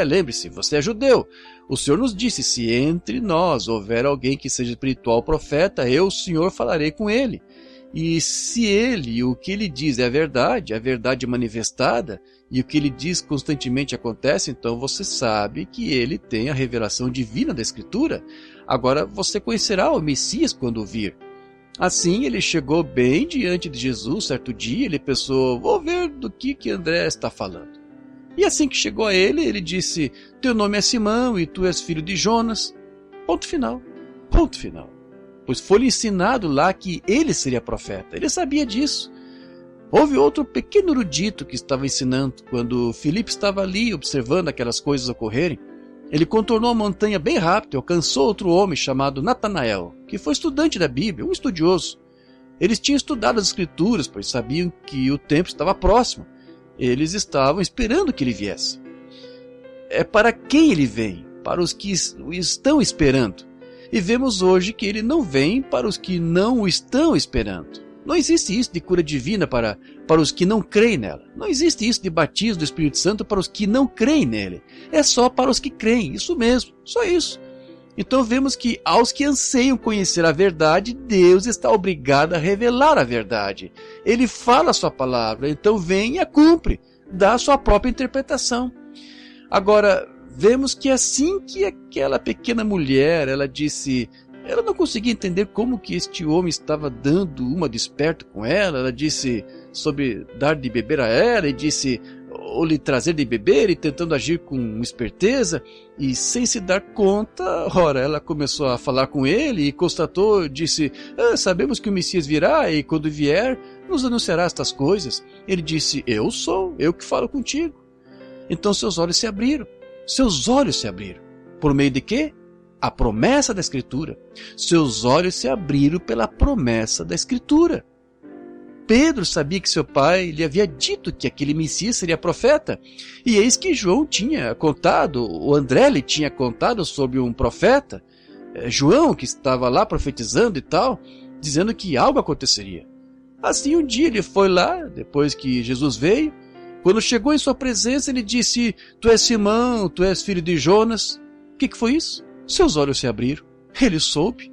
lembre-se, você é judeu. O Senhor nos disse: se entre nós houver alguém que seja espiritual profeta, eu, o Senhor, falarei com ele. E se ele, o que ele diz é a verdade manifestada, e o que ele diz constantemente acontece, então você sabe que ele tem a revelação divina da Escritura. Agora você conhecerá o Messias quando o vir. Assim ele chegou bem diante de Jesus certo dia, ele pensou: vou ver do que André está falando. E assim que chegou a ele, ele disse: teu nome é Simão e tu és filho de Jonas. Ponto final. Ponto final. Pois foi-lhe ensinado lá que ele seria profeta. Ele sabia disso. Houve outro pequeno erudito que estava ensinando. Quando Filipe estava ali observando aquelas coisas ocorrerem, ele contornou a montanha bem rápido e alcançou outro homem chamado Natanael, que foi estudante da Bíblia, um estudioso. Eles tinham estudado as Escrituras, pois sabiam que o tempo estava próximo. Eles estavam esperando que ele viesse. É para quem ele vem? Para os que o estão esperando. E vemos hoje que ele não vem para os que não o estão esperando. Não existe isso de cura divina para os que não creem nela. Não existe isso de batismo do Espírito Santo para os que não creem nele. É só para os que creem, isso mesmo, só isso. Então vemos que aos que anseiam conhecer a verdade, Deus está obrigado a revelar a verdade. Ele fala a sua palavra, então vem e a cumpre, dá a sua própria interpretação. Agora, vemos que assim que aquela pequena mulher, ela disse... Ela não conseguia entender como que este homem estava dando uma desperto com ela. Ela disse sobre dar de beber a ela e disse ou lhe trazer de beber e tentando agir com esperteza e sem se dar conta, ora, ela começou a falar com ele e constatou, disse, sabemos que o Messias virá e quando vier nos anunciará estas coisas. Ele disse, eu sou, eu que falo contigo. Então seus olhos se abriram. Seus olhos se abriram. Por meio de quê? A promessa da Escritura. Seus olhos se abriram pela promessa da Escritura. Pedro sabia que seu pai lhe havia dito que aquele Messias seria profeta. E eis que João tinha contado, o André lhe tinha contado sobre um profeta, João, que estava lá profetizando e tal, dizendo que algo aconteceria. Assim um dia ele foi lá, depois que Jesus veio. Quando chegou em sua presença, ele disse, tu és Simão, tu és filho de Jonas. O que foi isso? Seus olhos se abriram. Ele soube.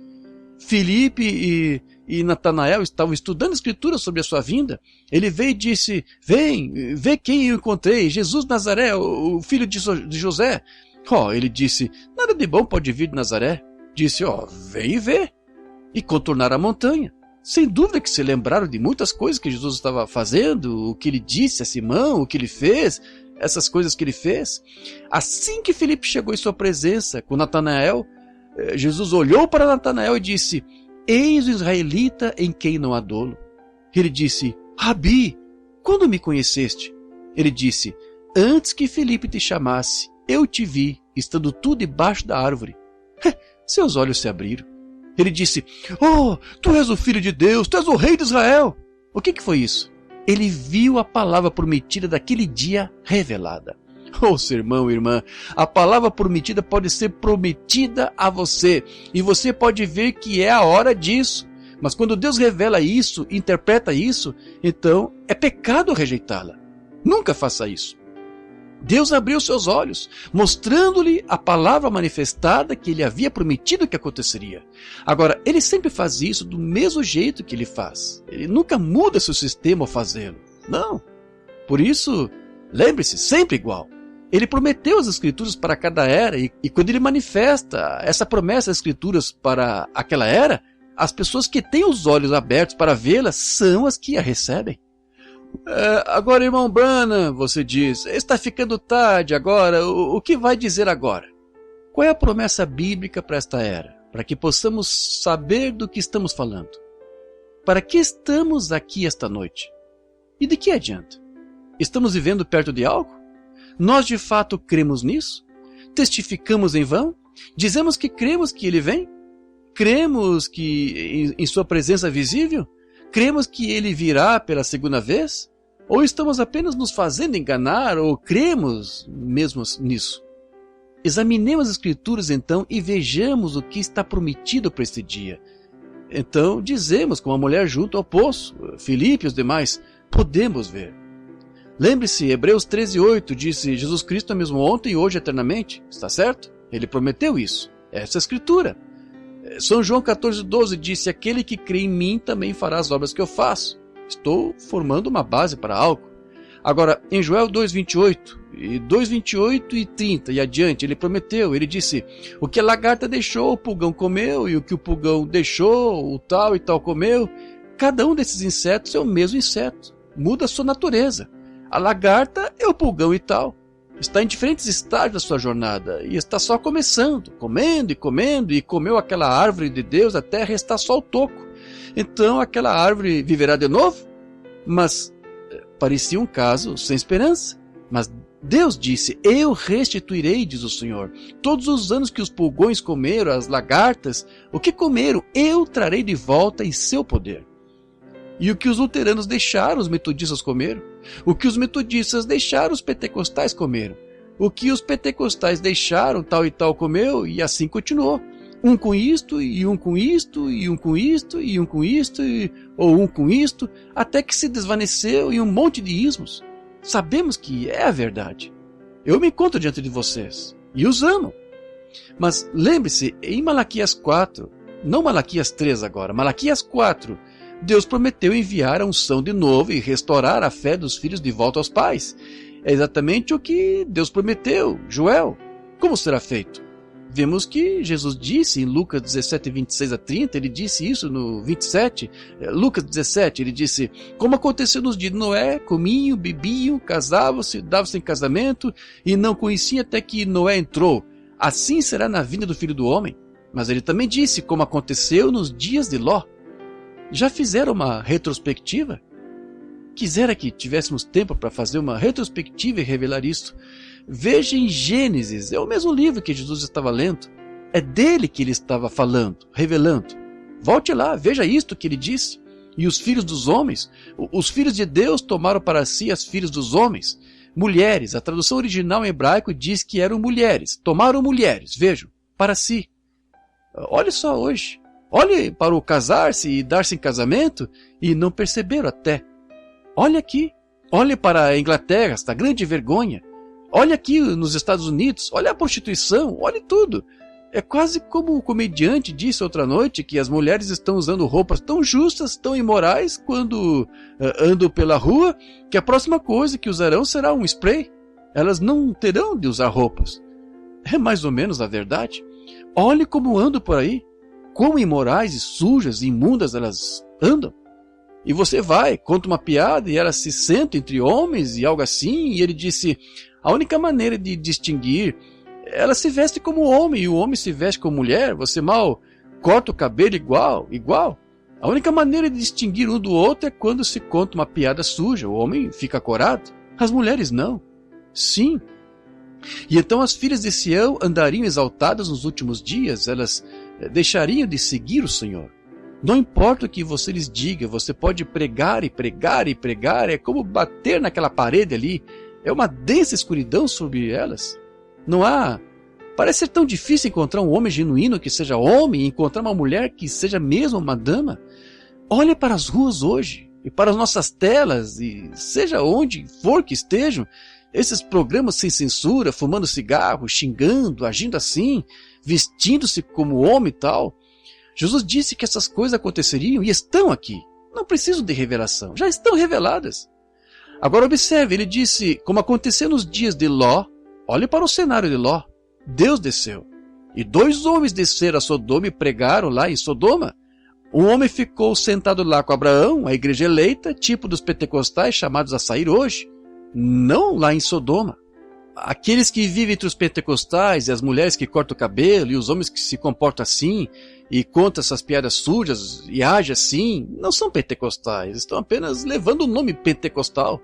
Filipe e Natanael estavam estudando a Escritura sobre a sua vinda. Ele veio e disse, vem, vê quem eu encontrei, Jesus Nazaré, o filho de José. Ele disse, nada de bom pode vir de Nazaré. Disse, vem e vê. E contornaram a montanha. Sem dúvida que se lembraram de muitas coisas que Jesus estava fazendo, o que ele disse a Simão, o que ele fez, essas coisas que ele fez. Assim que Filipe chegou em sua presença com Natanael, Jesus olhou para Natanael e disse, eis o israelita em quem não há dolo. Ele disse, Rabi, quando me conheceste? Ele disse, antes que Filipe te chamasse, eu te vi, estando tu debaixo da árvore. Seus olhos se abriram. Ele disse, tu és o Filho de Deus, tu és o Rei de Israel. O que foi isso? Ele viu a palavra prometida daquele dia revelada. Seu irmão e irmã, a palavra prometida pode ser prometida a você, e você pode ver que é a hora disso. Mas quando Deus revela isso, interpreta isso, então é pecado rejeitá-la. Nunca faça isso. Deus abriu seus olhos, mostrando-lhe a palavra manifestada que ele havia prometido que aconteceria. Agora, ele sempre faz isso do mesmo jeito que ele faz. Ele nunca muda seu sistema ao fazê-lo. Não. Por isso, lembre-se, sempre igual. Ele prometeu as Escrituras para cada era e quando ele manifesta essa promessa das Escrituras para aquela era, as pessoas que têm os olhos abertos para vê-la são as que a recebem. Agora, irmão Branham, você diz, está ficando tarde agora, o que vai dizer agora? Qual é a promessa bíblica para esta era? Para que possamos saber do que estamos falando. Para que estamos aqui esta noite? E de que adianta? Estamos vivendo perto de algo? Nós de fato cremos nisso? Testificamos em vão? Dizemos que cremos que ele vem? Cremos que em sua presença visível? Cremos que ele virá pela segunda vez? Ou estamos apenas nos fazendo enganar ou cremos mesmo nisso? Examinemos as Escrituras então e vejamos o que está prometido para este dia. Então dizemos como a mulher junto ao poço, Filipe e os demais, podemos ver. Lembre-se, Hebreus 13:8 disse, Jesus Cristo é mesmo ontem, hoje e eternamente. Está certo? Ele prometeu isso. Essa é a Escritura. São João 14:12 disse, aquele que crê em mim também fará as obras que eu faço. Estou formando uma base para algo. Agora, em Joel 2:28, e 2:28 e 30 e adiante, ele prometeu, ele disse, o que a lagarta deixou, o pulgão comeu, e o que o pulgão deixou, o tal e tal comeu. Cada um desses insetos é o mesmo inseto, muda a sua natureza. A lagarta é o pulgão e tal. Está em diferentes estágios da sua jornada e está só começando, comendo e comeu aquela árvore de Deus até restar só o toco. Então aquela árvore viverá de novo? Mas parecia um caso sem esperança. Mas Deus disse, eu restituirei, diz o Senhor. Todos os anos que os pulgões comeram, as lagartas, o que comeram, eu trarei de volta em seu poder. E o que os luteranos deixaram, os metodistas comeram. O que os metodistas deixaram, os pentecostais comeram. O que os pentecostais deixaram, tal e tal comeu, e assim continuou. Um com isto, e um com isto, e um com isto, e um com isto, ou um com isto, até que se desvaneceu em um monte de ismos. Sabemos que é a verdade. Eu me encontro diante de vocês, e os amo. Mas lembre-se, em Malaquias 4, não Malaquias 3 agora, Malaquias 4, Deus prometeu enviar a unção de novo e restaurar a fé dos filhos de volta aos pais. É exatamente o que Deus prometeu, Joel. Como será feito? Vemos que Jesus disse em Lucas 17, 26 a 30, ele disse isso no 27, Lucas 17, ele disse: como aconteceu nos dias de Noé, comiam, bebiam, casavam-se, davam-se em casamento e não conheciam até que Noé entrou. Assim será na vinda do Filho do Homem. Mas ele também disse como aconteceu nos dias de Ló. Já fizeram uma retrospectiva? Quisera que tivéssemos tempo para fazer uma retrospectiva e revelar isso. Veja em Gênesis, é o mesmo livro que Jesus estava lendo. É dele que ele estava falando, revelando. Volte lá, veja isto que ele disse. E os filhos dos homens, os filhos de Deus tomaram para si as filhas dos homens. Mulheres, a tradução original em hebraico diz que eram mulheres. Tomaram mulheres, vejam, para si. Olhe só hoje. Olhe para o casar-se e dar-se em casamento e não perceberam até. Olhe aqui. Olhe para a Inglaterra, esta grande vergonha. Olhe aqui nos Estados Unidos. Olhe a prostituição. Olhe tudo. É quase como o comediante disse outra noite que as mulheres estão usando roupas tão justas, tão imorais quando andam pela rua, que a próxima coisa que usarão será um spray. Elas não terão de usar roupas. É mais ou menos a verdade. Olhe como andam por aí. Quão imorais e sujas e imundas elas andam. E você vai, conta uma piada e elas se sentam entre homens e algo assim, e ele disse, a única maneira de distinguir, ela se veste como homem e o homem se veste como mulher, você mal corta o cabelo igual. A única maneira de distinguir um do outro é quando se conta uma piada suja, o homem fica corado, as mulheres não. Sim. E então as filhas de Sião andariam exaltadas nos últimos dias, elas deixariam de seguir o Senhor. Não importa o que você lhes diga, você pode pregar e pregar e pregar, é como bater naquela parede ali, é uma densa escuridão sobre elas. Não há... Parece ser tão difícil encontrar um homem genuíno que seja homem e encontrar uma mulher que seja mesmo uma dama. Olhe para as ruas hoje e para as nossas telas e seja onde for que estejam, esses programas sem censura, fumando cigarro, xingando, agindo assim, vestindo-se como homem e tal. Jesus disse que essas coisas aconteceriam e estão aqui. Não precisam de revelação, já estão reveladas. Agora observe, ele disse, como aconteceu nos dias de Ló, olhe para o cenário de Ló. Deus desceu. E 2 homens desceram a Sodoma e pregaram lá em Sodoma. Um homem ficou sentado lá com Abraão, a igreja eleita, tipo dos pentecostais chamados a sair hoje. Não lá em Sodoma. Aqueles que vivem entre os pentecostais e as mulheres que cortam o cabelo e os homens que se comportam assim e contam essas piadas sujas e agem assim, não são pentecostais, estão apenas levando o nome pentecostal.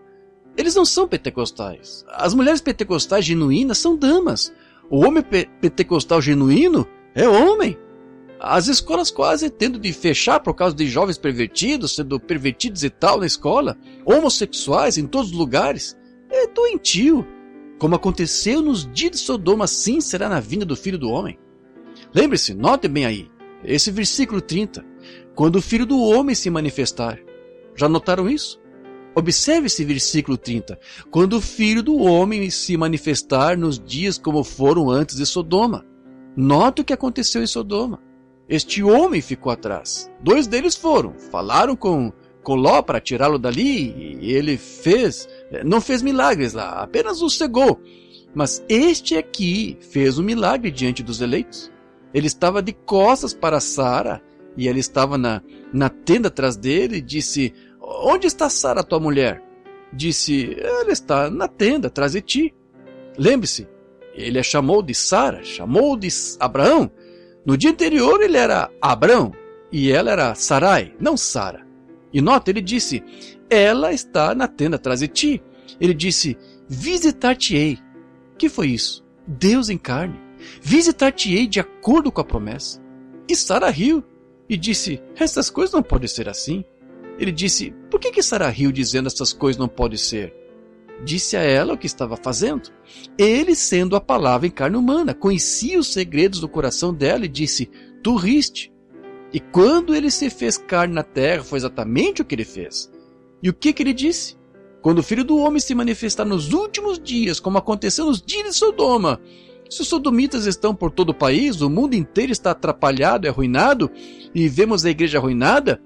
Eles não são pentecostais. As mulheres pentecostais genuínas são damas. O homem pentecostal genuíno é homem. As escolas quase tendo de fechar por causa de jovens pervertidos, sendo pervertidos e tal na escola, homossexuais em todos os lugares. É doentio. Como aconteceu nos dias de Sodoma, assim será na vinda do Filho do Homem. Lembre-se, note bem aí, esse versículo 30. Quando o Filho do Homem se manifestar. Já notaram isso? Observe esse versículo 30. Quando o Filho do Homem se manifestar nos dias como foram antes de Sodoma. Note o que aconteceu em Sodoma. Este homem ficou atrás. 2 deles foram, falaram com Ló para tirá-lo dali, e ele não fez milagres lá, apenas o cegou. Mas este aqui fez um milagre diante dos eleitos. Ele estava de costas para Sara, e ela estava na tenda atrás dele, e disse, onde está Sara, tua mulher? Disse, ela está na tenda atrás de ti. Lembre-se, ele a chamou de Sara, chamou de Abraão. No dia anterior ele era Abrão, e ela era Sarai, não Sara. E nota, ele disse, ela está na tenda atrás de ti. Ele disse, visitar-te-ei. Que foi isso? Deus em carne. Visitar-te-ei de acordo com a promessa. E Sara riu e disse, essas coisas não podem ser assim. Ele disse, por que Sara riu dizendo essas coisas não podem ser? disse a ela o que estava fazendo. Ele, sendo a palavra em carne humana, conhecia os segredos do coração dela e disse: tu riste. E quando ele se fez carne na terra, foi exatamente o que ele fez. E o que ele disse? Quando o Filho do Homem se manifestar nos últimos dias, como aconteceu nos dias de Sodoma. Se os sodomitas estão por todo o país, o mundo inteiro está atrapalhado e arruinado, e vemos a igreja arruinada,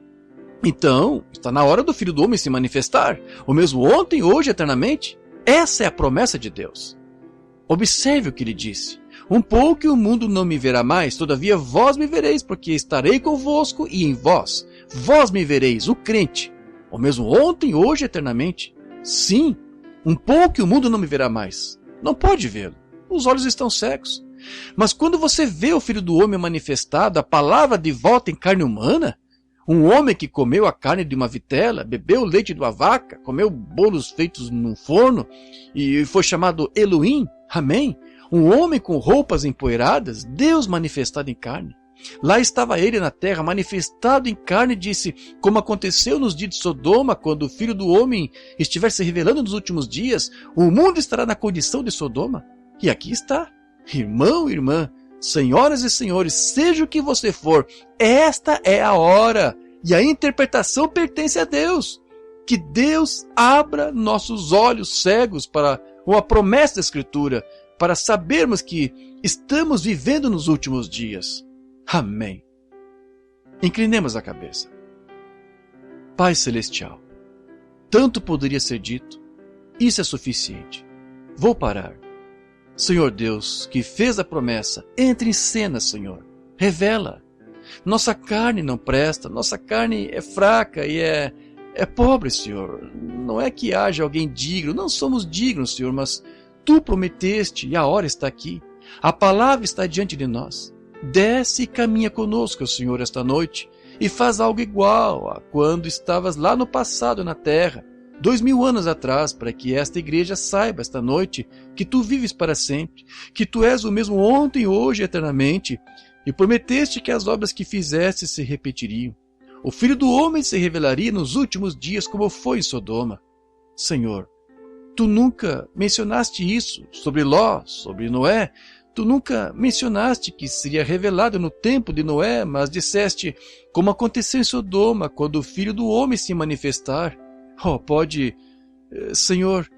então está na hora do Filho do Homem se manifestar, o mesmo ontem, hoje, eternamente. Essa é a promessa de Deus. Observe o que ele disse: um pouco e o mundo não me verá mais, todavia vós me vereis, porque estarei convosco e em vós. Vós me vereis, o crente, o mesmo ontem, hoje, eternamente. Sim, um pouco e o mundo não me verá mais. Não pode vê-lo. Os olhos estão cegos. Mas quando você vê o Filho do Homem manifestado, a palavra de volta em carne humana, um homem que comeu a carne de uma vitela, bebeu o leite de uma vaca, comeu bolos feitos num forno e foi chamado Elohim, amém? Um homem com roupas empoeiradas, Deus manifestado em carne. Lá estava ele na terra, manifestado em carne, e disse, como aconteceu nos dias de Sodoma, quando o Filho do Homem estiver se revelando nos últimos dias, o mundo estará na condição de Sodoma. E aqui está, irmão e irmã, senhoras e senhores, seja o que você for, esta é a hora, e a interpretação pertence a Deus. Que Deus abra nossos olhos cegos para uma promessa da Escritura, para sabermos que estamos vivendo nos últimos dias. Amém. Inclinemos a cabeça. Pai Celestial, tanto poderia ser dito, isso é suficiente. Vou parar. Senhor Deus, que fez a promessa, entre em cena, Senhor. Revela. Nossa carne não presta, nossa carne é fraca e é pobre, Senhor. Não é que haja alguém digno, não somos dignos, Senhor, mas Tu prometeste e a hora está aqui. A palavra está diante de nós. Desce e caminha conosco, Senhor, esta noite e faz algo igual a quando estavas lá no passado na terra, 2000 anos atrás, para que esta igreja saiba esta noite que Tu vives para sempre, que Tu és o mesmo ontem, hoje e eternamente, e prometeste que as obras que fizeste se repetiriam. O Filho do Homem se revelaria nos últimos dias como foi em Sodoma. Senhor, Tu nunca mencionaste isso sobre Ló, sobre Noé. Tu nunca mencionaste que seria revelado no tempo de Noé, mas disseste como aconteceu em Sodoma, quando o Filho do Homem se manifestar. Oh, Senhor,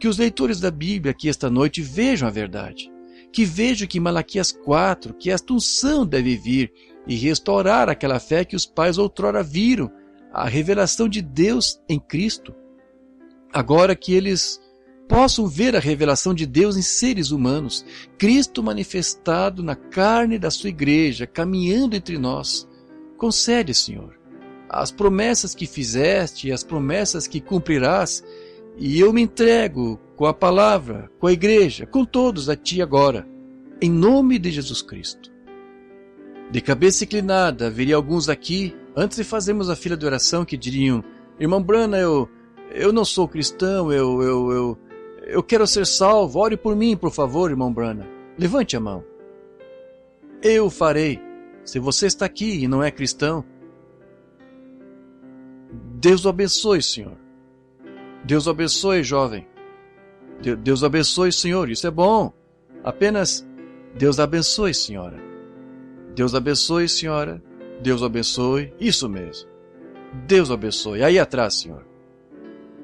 que os leitores da Bíblia aqui esta noite vejam a verdade, que vejam que em Malaquias 4, que esta unção deve vir e restaurar aquela fé que os pais outrora viram, a revelação de Deus em Cristo. Agora que eles possam ver a revelação de Deus em seres humanos, Cristo manifestado na carne da sua igreja, caminhando entre nós. Concede, Senhor, as promessas que fizeste e as promessas que cumprirás, e eu me entrego com a palavra, com a igreja, com todos a Ti agora, em nome de Jesus Cristo. De cabeça inclinada, haveria alguns aqui, antes de fazermos a fila de oração, que diriam, irmão Brana, eu não sou cristão, eu quero ser salvo, ore por mim, por favor, irmão Brana. Levante a mão. Eu farei, se você está aqui e não é cristão. Deus o abençoe, Senhor. Deus o abençoe, jovem. Deus o abençoe, Senhor. Isso é bom. Apenas Deus abençoe, senhora. Deus abençoe, senhora. Deus abençoe. Isso mesmo. Deus abençoe. Aí atrás, Senhor.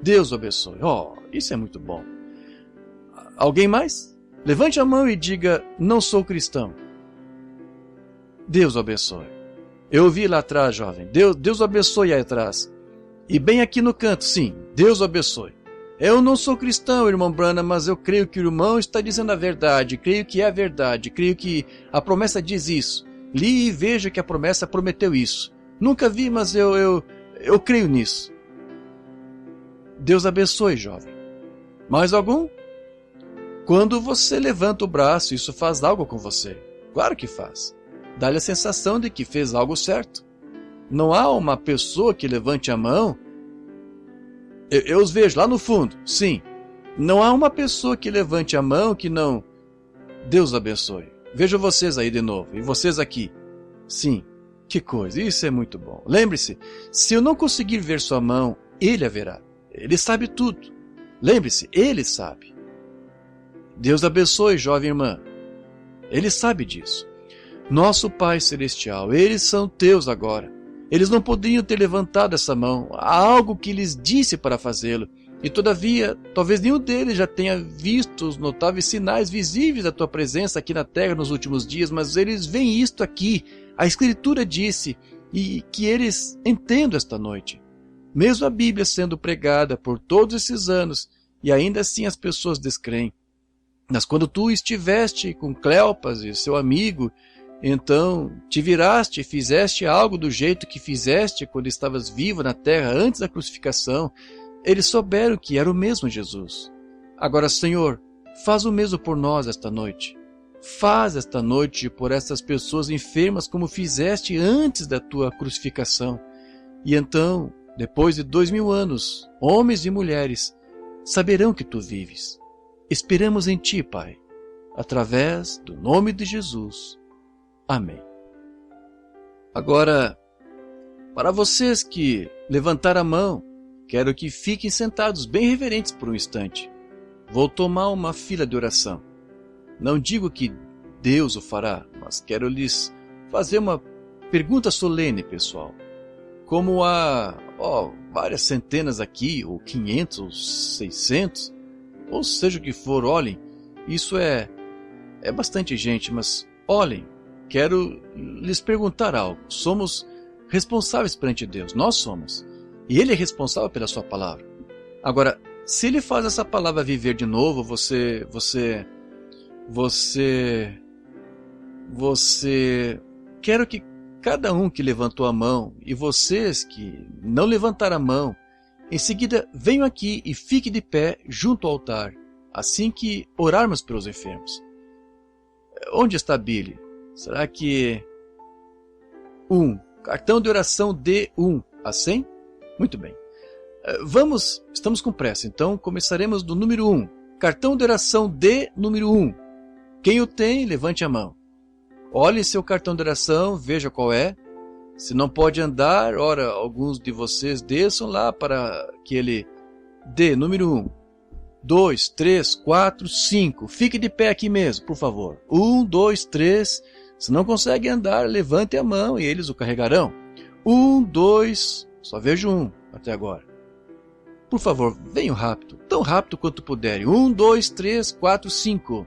Deus abençoe. Oh, isso é muito bom. Alguém mais? Levante a mão e diga, não sou cristão. Deus abençoe. Eu ouvi lá atrás, jovem. Deus abençoe aí atrás. E bem aqui no canto, sim. Deus abençoe. Eu não sou cristão, irmão Branham, mas eu creio que o irmão está dizendo a verdade. Creio que é a verdade. Creio que a promessa diz isso. Li e vejo que a promessa prometeu isso. Nunca vi, mas eu creio nisso. Deus abençoe, jovem. Mais algum? Quando você levanta o braço, isso faz algo com você. Claro que faz. Dá-lhe a sensação de que fez algo certo. Não há uma pessoa que levante a mão. Eu os vejo lá no fundo, sim. Não há uma pessoa que levante a mão que não... Deus abençoe. Vejo vocês aí de novo. E vocês aqui. Sim. Que coisa. Isso é muito bom. Lembre-se, se eu não conseguir ver sua mão, Ele a verá. Ele sabe tudo. Lembre-se, Ele sabe. Deus abençoe, jovem irmã. Ele sabe disso. Nosso Pai Celestial, eles são teus agora. Eles não poderiam ter levantado essa mão. Há algo que lhes disse para fazê-lo. E todavia, talvez nenhum deles já tenha visto os notáveis sinais visíveis da tua presença aqui na terra nos últimos dias, mas eles veem isto aqui. A Escritura disse, e que eles entendam esta noite. Mesmo a Bíblia sendo pregada por todos esses anos, e ainda assim as pessoas descreem. Mas quando tu estiveste com Cleopas e seu amigo, então te viraste e fizeste algo do jeito que fizeste quando estavas vivo na terra antes da crucificação, eles souberam que era o mesmo Jesus. Agora, Senhor, faz o mesmo por nós esta noite. Faz esta noite por essas pessoas enfermas como fizeste antes da tua crucificação. E então, depois de 2000 anos, homens e mulheres saberão que tu vives. Esperamos em ti, Pai, através do nome de Jesus. Amém. Agora, para vocês que levantaram a mão, quero que fiquem sentados bem reverentes por um instante. Vou tomar uma fila de oração. Não digo que Deus o fará, mas quero lhes fazer uma pergunta solene, pessoal. Como há várias centenas aqui, ou 500, ou 600, ou seja o que for, olhem, isso é bastante gente, mas olhem, quero lhes perguntar algo. Somos responsáveis perante Deus, nós somos. E Ele é responsável pela sua palavra. Agora, se Ele faz essa palavra viver de novo, quero que cada um que levantou a mão e vocês que não levantaram a mão, em seguida venham aqui e fiquem de pé junto ao altar, assim que orarmos pelos enfermos. Onde está Billy? Será que... Cartão de oração D1 a 100? Muito bem. Estamos com pressa, então começaremos do número 1. Cartão de oração D número 1. Quem o tem, levante a mão. Olhe seu cartão de oração, veja qual é. Se não pode andar, ora, alguns de vocês desçam lá para que ele dê. Número 1, 2, 3, 4, 5. Fique de pé aqui mesmo, por favor. 1, 2, 3. Se não consegue andar, levante a mão e eles o carregarão. 1, 2, só vejo 1 até agora. Por favor, venham rápido, tão rápido quanto puderem. 1, 2, 3, 4, 5.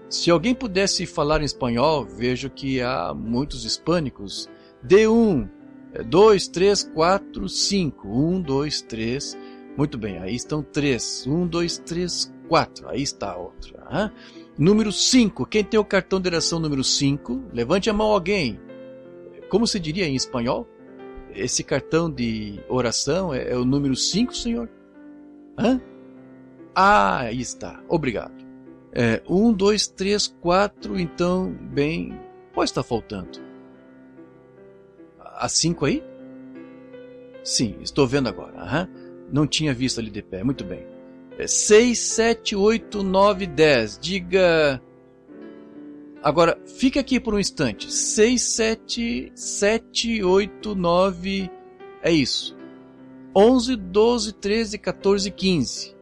Se alguém pudesse falar em espanhol, vejo que há muitos hispânicos. D1, 2, 3, 4, 5. 1, 2, 3. Muito bem, aí estão 3. 1, 2, 3, 4. Aí está a outra. Número 5. Quem tem o cartão de oração número 5? Levante a mão alguém. Como se diria em espanhol? Esse cartão de oração é o número 5, senhor? Aí está. Obrigado. 1, 2, 3, 4. Então, bem... Pode estar faltando. A 5 aí? Sim, estou vendo agora. Não tinha visto ali de pé. Muito bem. 6, 7, 8, 9, 10. Diga... Agora, fica aqui por um instante. 6, 7, 8, 9... É isso. 11, 12, 13, 14, 15.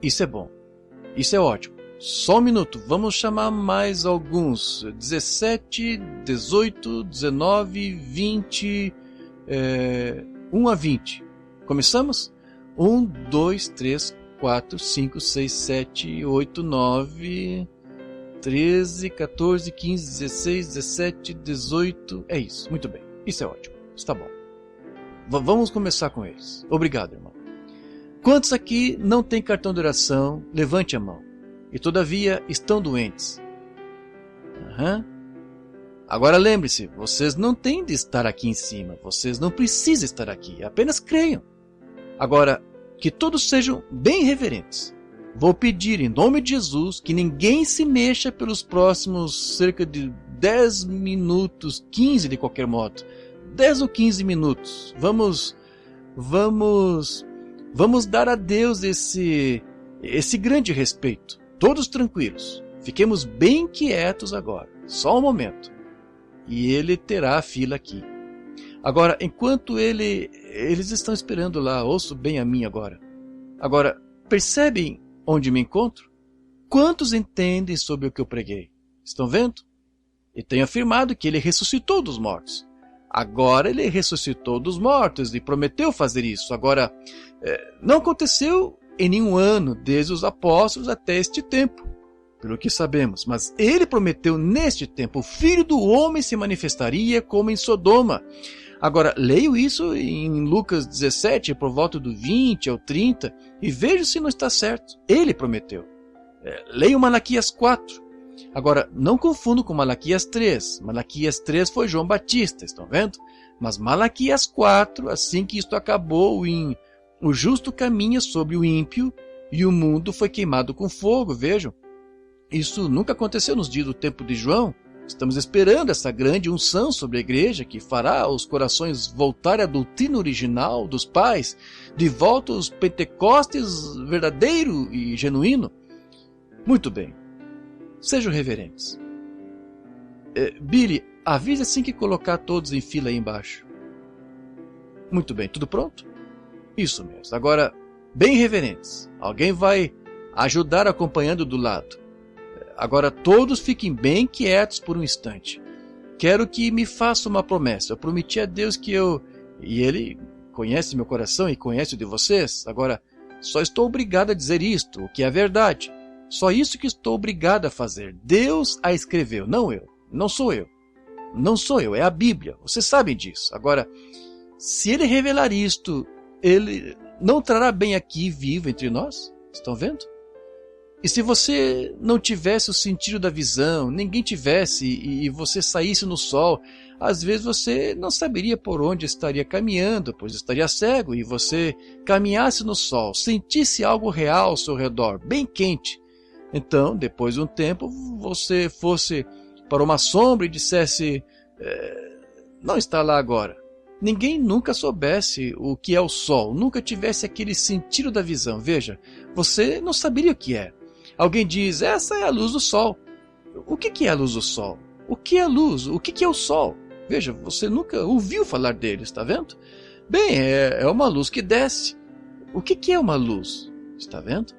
Isso é bom. Isso é ótimo. Só um minuto. Vamos chamar mais alguns. 17, 18, 19, 20... 1 a 20. Começamos? 1, 2, 3, 4, 5, 6, 7, 8, 9, 13, 14, 15, 16, 17, 18... É isso. Muito bem. Isso é ótimo. Está bom. Vamos começar com eles. Obrigado, irmão. Quantos aqui não têm cartão de oração? Levante a mão. E todavia estão doentes. Agora lembre-se, vocês não têm de estar aqui em cima. Vocês não precisam estar aqui. Apenas creiam. Agora, que todos sejam bem reverentes. Vou pedir em nome de Jesus que ninguém se mexa pelos próximos cerca de 10 minutos, 15 de qualquer modo. 10 ou 15 minutos. Vamos dar a Deus esse grande respeito. Todos tranquilos. Fiquemos bem quietos agora. Só um momento. E Ele terá a fila aqui. Agora, enquanto eles estão esperando lá, ouço bem a mim agora. Agora, percebem onde me encontro? Quantos entendem sobre o que eu preguei? Estão vendo? E tenho afirmado que ele ressuscitou dos mortos. Agora ele ressuscitou dos mortos e prometeu fazer isso. Agora, não aconteceu em nenhum ano, desde os apóstolos até este tempo, pelo que sabemos. Mas ele prometeu neste tempo, o Filho do Homem se manifestaria como em Sodoma. Agora, leio isso em Lucas 17, por volta do 20 ao 30, e vejo se não está certo. Ele prometeu. Leio Malaquias 4. Agora, não confundo com Malaquias 3. Malaquias 3 foi João Batista, estão vendo? Mas Malaquias 4, assim que isto acabou, o justo caminha sobre o ímpio e o mundo foi queimado com fogo, vejam. Isso nunca aconteceu nos dias do tempo de João. Estamos esperando essa grande unção sobre a igreja que fará os corações voltarem à doutrina original dos pais, de volta aos Pentecostes verdadeiro e genuíno. Muito bem. Sejam reverentes. Billy, avise assim que colocar todos em fila aí embaixo. Muito bem, tudo pronto? Isso mesmo. Agora, bem reverentes. Alguém vai ajudar acompanhando do lado. Agora todos fiquem bem quietos por um instante. Quero que me faça uma promessa. Eu prometi a Deus que e Ele conhece meu coração e conhece o de vocês. Agora, só estou obrigado a dizer isto, o que é verdade. Só isso que estou obrigado a fazer. Deus a escreveu, não eu. Não sou eu. Não sou eu, é a Bíblia. Vocês sabem disso. Agora, se Ele revelar isto, Ele não trará bem aqui vivo entre nós? Estão vendo? E se você não tivesse o sentido da visão, ninguém tivesse e você saísse no sol, às vezes você não saberia por onde estaria caminhando, pois estaria cego, e você caminhasse no sol, sentisse algo real ao seu redor, bem quente. Então, depois de um tempo, você fosse para uma sombra e dissesse, não está lá agora. Ninguém nunca soubesse o que é o sol, nunca tivesse aquele sentido da visão. Veja, você não saberia o que é. Alguém diz, essa é a luz do sol. O que é a luz do sol? O que é a luz? O que é o sol? Veja, você nunca ouviu falar dele, está vendo? Bem, é uma luz que desce. O que é uma luz? Está vendo?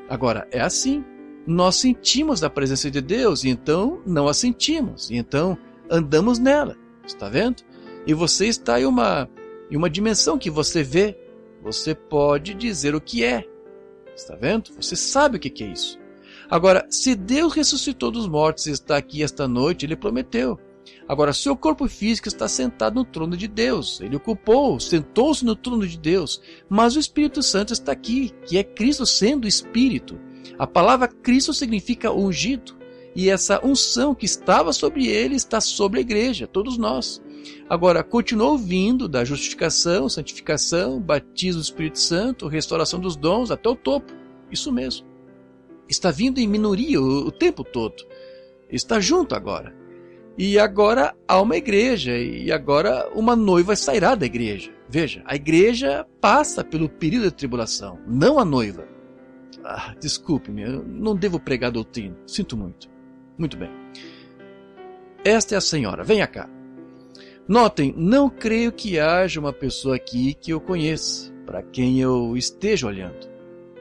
Agora, é assim. Nós sentimos a presença de Deus, e então não a sentimos, e então andamos nela. Está vendo? E você está em uma dimensão que você vê. Você pode dizer o que é. Está vendo? Você sabe o que é isso. Agora, se Deus ressuscitou dos mortos e está aqui esta noite, Ele prometeu. Agora, seu corpo físico está sentado no trono de Deus. Ele ocupou, sentou-se no trono de Deus. Mas o Espírito Santo está aqui, que é Cristo sendo Espírito. A palavra Cristo significa ungido. E essa unção que estava sobre Ele está sobre a igreja, todos nós. Agora, continuou vindo da justificação, santificação, batismo do Espírito Santo, restauração dos dons, até o topo. Isso mesmo. Está vindo em minoria o tempo todo. Está junto agora. E agora há uma igreja, e agora uma noiva sairá da igreja. Veja, a igreja passa pelo período de tribulação, não a noiva. Desculpe-me, eu não devo pregar doutrina. Sinto muito. Muito bem. Esta é a senhora, venha cá. Notem, não creio que haja uma pessoa aqui que eu conheça, para quem eu esteja olhando.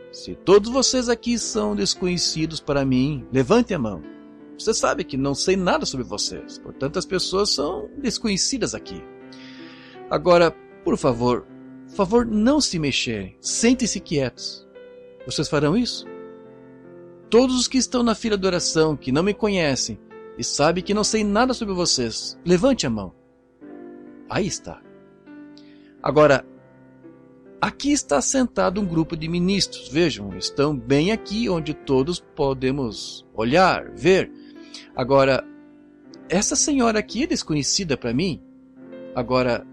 Se todos vocês aqui são desconhecidos para mim, levante a mão. Você sabe que não sei nada sobre vocês, portanto as pessoas são desconhecidas aqui. Agora, por favor não se mexerem, sentem-se quietos. Vocês farão isso? Todos os que estão na fila de oração, que não me conhecem e sabem que não sei nada sobre vocês, levante a mão. Aí está. Agora, aqui está sentado um grupo de ministros. Vejam, estão bem aqui onde todos podemos olhar, ver. Agora, essa senhora aqui é desconhecida para mim. Agora,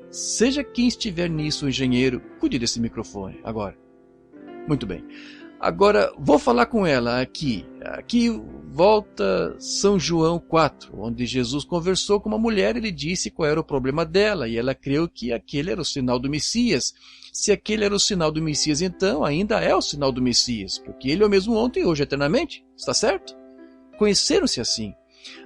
seja quem estiver nisso, o engenheiro, cuide desse microfone agora. Muito bem. Agora, vou falar com ela aqui. Aqui volta São João 4, onde Jesus conversou com uma mulher e lhe disse qual era o problema dela, e ela creu que aquele era o sinal do Messias. Se aquele era o sinal do Messias, então ainda é o sinal do Messias, porque ele é o mesmo ontem e hoje eternamente, está certo? Conheceram-se assim.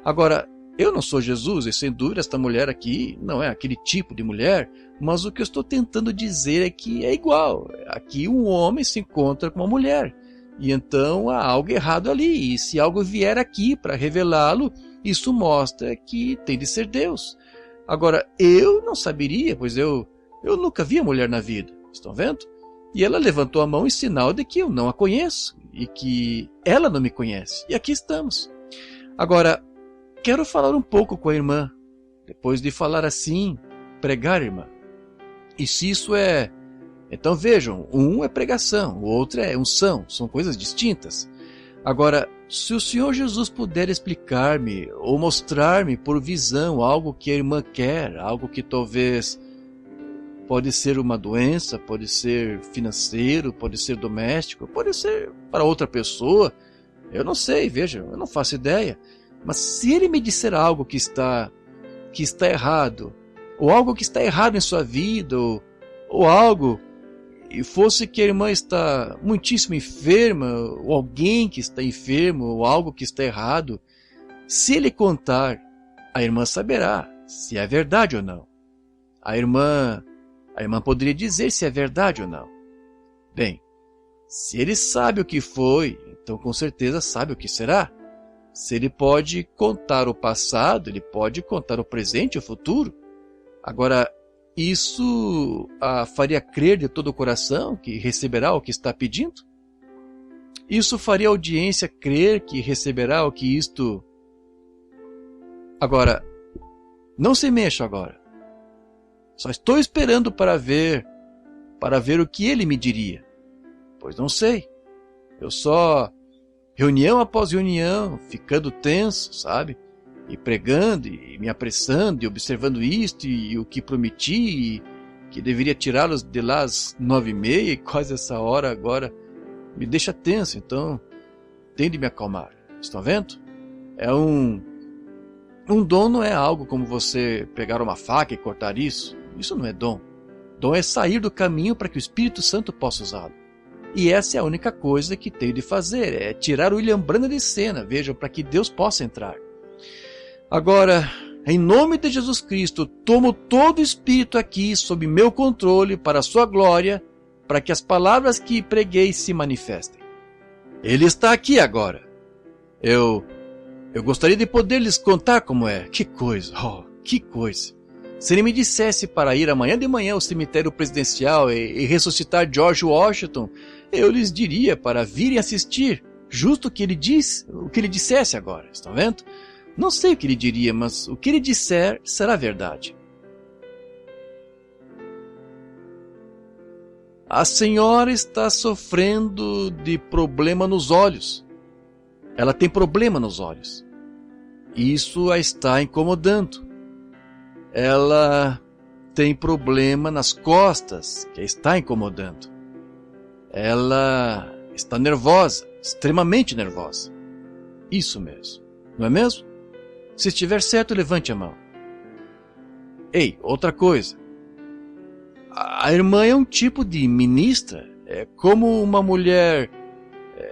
Agora, Eu não sou Jesus, e sem dúvida esta mulher aqui não é aquele tipo de mulher, mas o que eu estou tentando dizer é que é igual. Aqui um homem se encontra com uma mulher, e então há algo errado ali, e se algo vier aqui para revelá-lo, isso mostra que tem de ser Deus. Agora, eu não saberia, pois eu nunca vi a mulher na vida, estão vendo? E ela levantou a mão em sinal de que eu não a conheço, e que ela não me conhece, e aqui estamos. Agora, quero falar um pouco com a irmã. Depois de falar assim, pregar, irmã. E se isso é... Então vejam, um é pregação, o outro é unção. São coisas distintas. Agora, se o Senhor Jesus puder explicar-me ou mostrar-me por visão algo que a irmã quer, algo que talvez pode ser uma doença, pode ser financeiro, pode ser doméstico, pode ser para outra pessoa. Eu não sei, vejam, eu não faço ideia. Mas se ele me disser algo que está errado, ou algo que está errado em sua vida, ou algo, e fosse que a irmã está muitíssimo enferma, ou alguém que está enfermo, ou algo que está errado, se ele contar, a irmã saberá se é verdade ou não. A irmã poderia dizer se é verdade ou não. Bem, se ele sabe o que foi, então com certeza sabe o que será. Se ele pode contar o passado, ele pode contar o presente e o futuro. Agora, isso a faria crer de todo o coração que receberá o que está pedindo? Isso faria a audiência crer que receberá o que isto... Agora, não se mexa agora. Só estou esperando para ver o que ele me diria. Pois não sei. Eu só... reunião após reunião, ficando tenso, sabe? E pregando, e me apressando, e observando isto, e o que prometi, e que deveria tirá-los de lá às 9h30, e quase essa hora agora me deixa tenso, então tem de me acalmar. Estão vendo? É um dom não é algo como você pegar uma faca e cortar isso. Isso não é dom. Dom é sair do caminho para que o Espírito Santo possa usá-lo. E essa é a única coisa que tenho de fazer, é tirar o William Branham de cena, vejam, para que Deus possa entrar. Agora, em nome de Jesus Cristo, tomo todo o Espírito aqui sob meu controle para a sua glória, para que as palavras que preguei se manifestem. Ele está aqui agora. Eu gostaria de poder lhes contar como é. Que coisa, oh, que coisa. Se ele me dissesse para ir amanhã de manhã ao cemitério presidencial e ressuscitar George Washington, eu lhes diria para virem assistir, justo o que ele dissesse agora, estão vendo? Não sei o que ele diria, mas o que ele disser será verdade. A senhora está sofrendo de problema nos olhos. Ela tem problema nos olhos. Isso a está incomodando. Ela tem problema nas costas, que a está incomodando. Ela está nervosa, extremamente nervosa. Isso mesmo, não é mesmo? Se estiver certo, levante a mão. Ei, outra coisa. A irmã é um tipo de ministra, é como uma mulher,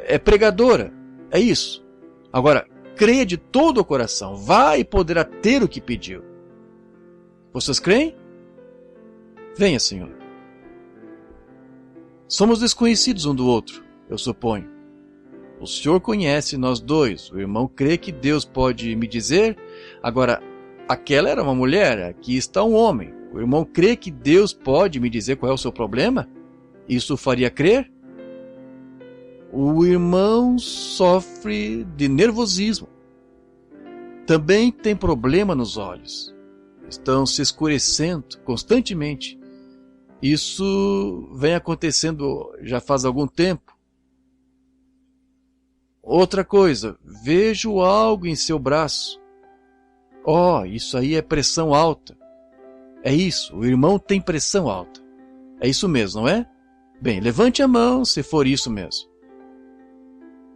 é pregadora, é isso. Agora, creia de todo o coração, vá e poderá ter o que pediu. Vocês creem? Venha, Senhor. Somos desconhecidos um do outro, eu suponho. O Senhor conhece nós dois. O irmão crê que Deus pode me dizer. Agora, aquela era uma mulher, aqui está um homem. O irmão crê que Deus pode me dizer qual é o seu problema? Isso o faria crer? O irmão sofre de nervosismo. Também tem problema nos olhos. Estão se escurecendo constantemente. Isso vem acontecendo já faz algum tempo. Outra coisa, vejo algo em seu braço. Oh, isso aí é pressão alta. É isso, o irmão tem pressão alta. É isso mesmo, não é? Bem, levante a mão se for isso mesmo.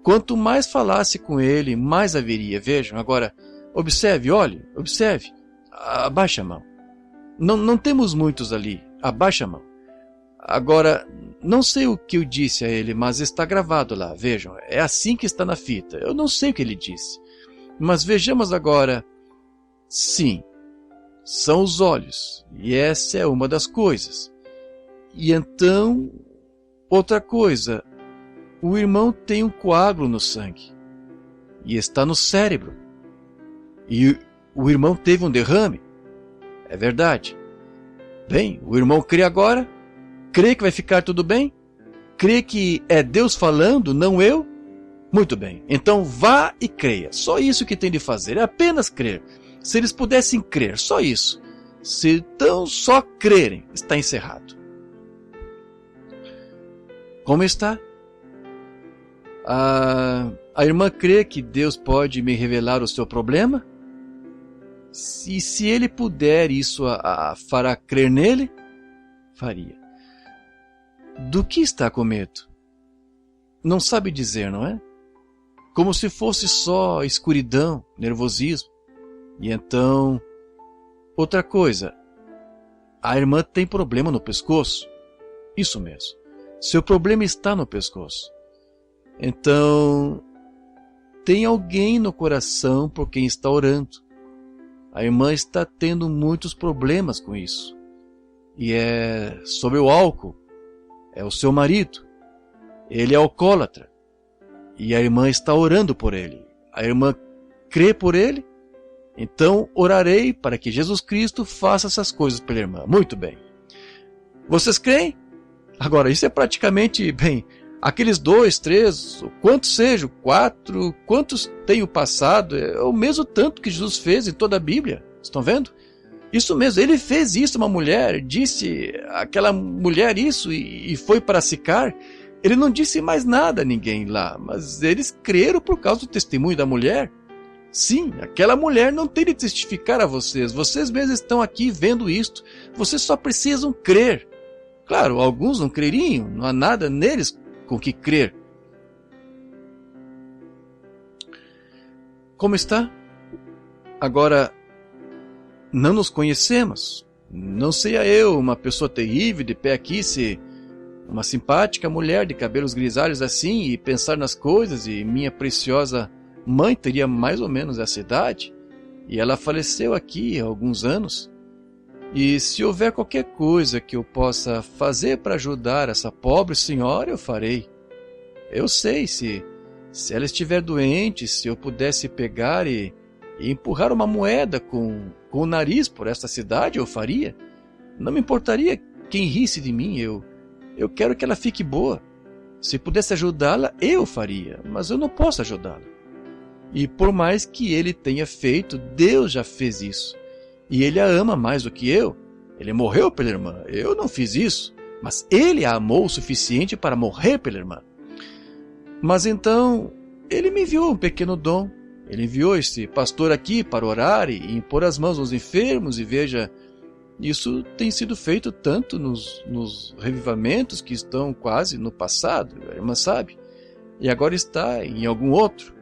Quanto mais falasse com ele, mais haveria. Vejam, agora, observe, olhe, observe. Abaixa a mão. Não temos muitos ali. Abaixa a mão. Agora, não sei o que eu disse a ele, mas está gravado lá. Vejam, é assim que está na fita. Eu não sei o que ele disse. Mas vejamos agora. Sim, são os olhos, e essa é uma das coisas. E então, outra coisa, o irmão tem um coágulo no sangue, e está no cérebro. E o irmão teve um derrame. É verdade. Bem, o irmão crê agora? Crê que vai ficar tudo bem? Crê que é Deus falando, não eu? Muito bem, então vá e creia. Só isso que tem de fazer, é apenas crer. Se eles pudessem crer, só isso. Se então só crerem, está encerrado. Como está? A irmã crê que Deus pode me revelar o seu problema? Se ele puder, isso a fará crer nele? Faria. Do que está com medo? Não sabe dizer, não é? Como se fosse só escuridão, nervosismo. E então, outra coisa, a irmã tem problema no pescoço. Isso mesmo. Seu problema está no pescoço. Então, tem alguém no coração por quem está orando. A irmã está tendo muitos problemas com isso. E é sobre o álcool. É o seu marido. Ele é alcoólatra. E a irmã está orando por ele. A irmã crê por ele. Então orarei para que Jesus Cristo faça essas coisas pela irmã. Muito bem. Vocês creem? Agora, isso é praticamente, bem, aqueles 2, 3, quantos sejam, 4, quantos tenham passado, é o mesmo tanto que Jesus fez em toda a Bíblia. Estão vendo? Isso mesmo, ele fez isso, uma mulher, disse aquela mulher isso e foi para Sicar. Ele não disse mais nada a ninguém lá, mas eles creram por causa do testemunho da mulher. Sim, aquela mulher não tem de testificar a vocês. Vocês mesmos estão aqui vendo isto. Vocês só precisam crer. Claro, alguns não creriam, não há nada neles com que crer. Como está? Agora, não nos conhecemos. Não seja eu uma pessoa terrível de pé aqui, se uma simpática mulher de cabelos grisalhos assim e pensar nas coisas, e minha preciosa mãe teria mais ou menos essa idade, e ela faleceu aqui há alguns anos. E se houver qualquer coisa que eu possa fazer para ajudar essa pobre senhora, eu farei. Eu sei, se ela estiver doente, se eu pudesse pegar e empurrar uma moeda com o nariz por esta cidade, eu faria. Não me importaria quem risse de mim, eu quero que ela fique boa. Se pudesse ajudá-la, eu faria, mas eu não posso ajudá-la. E por mais que ele tenha feito, Deus já fez isso. E ele a ama mais do que eu. Ele morreu pela irmã. Eu não fiz isso, mas ele a amou o suficiente para morrer pela irmã. Mas então, ele me enviou um pequeno dom. Ele enviou esse pastor aqui para orar e impor as mãos aos enfermos. E veja, isso tem sido feito tanto nos revivamentos que estão quase no passado, a irmã sabe, e agora está em algum outro.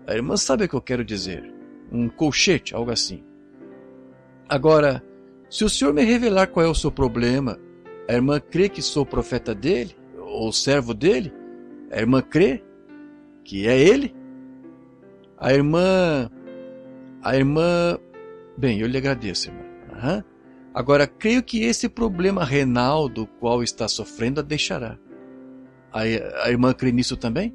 A irmã sabe o que eu quero dizer. Um colchete, algo assim. Agora, se o senhor me revelar qual é o seu problema, a irmã crê que sou profeta dele, ou servo dele? A irmã crê que é ele? A irmã... Bem, eu lhe agradeço, irmã. Uhum. Agora, creio que esse problema renal do qual está sofrendo a deixará. A irmã crê nisso também?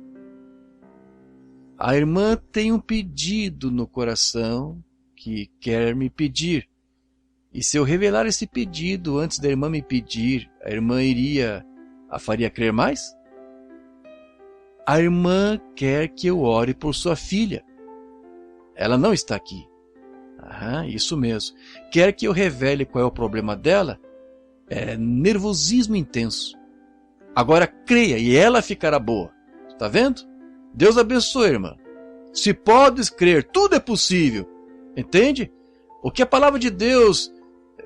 A irmã tem um pedido no coração que quer me pedir. E se eu revelar esse pedido antes da irmã me pedir, a irmã a faria crer mais? A irmã quer que eu ore por sua filha. Ela não está aqui. Isso mesmo. Quer que eu revele qual é o problema dela? É nervosismo intenso. Agora creia e ela ficará boa. Está vendo? Deus abençoe, irmã. Se podes crer, tudo é possível. Entende? O que a palavra de Deus...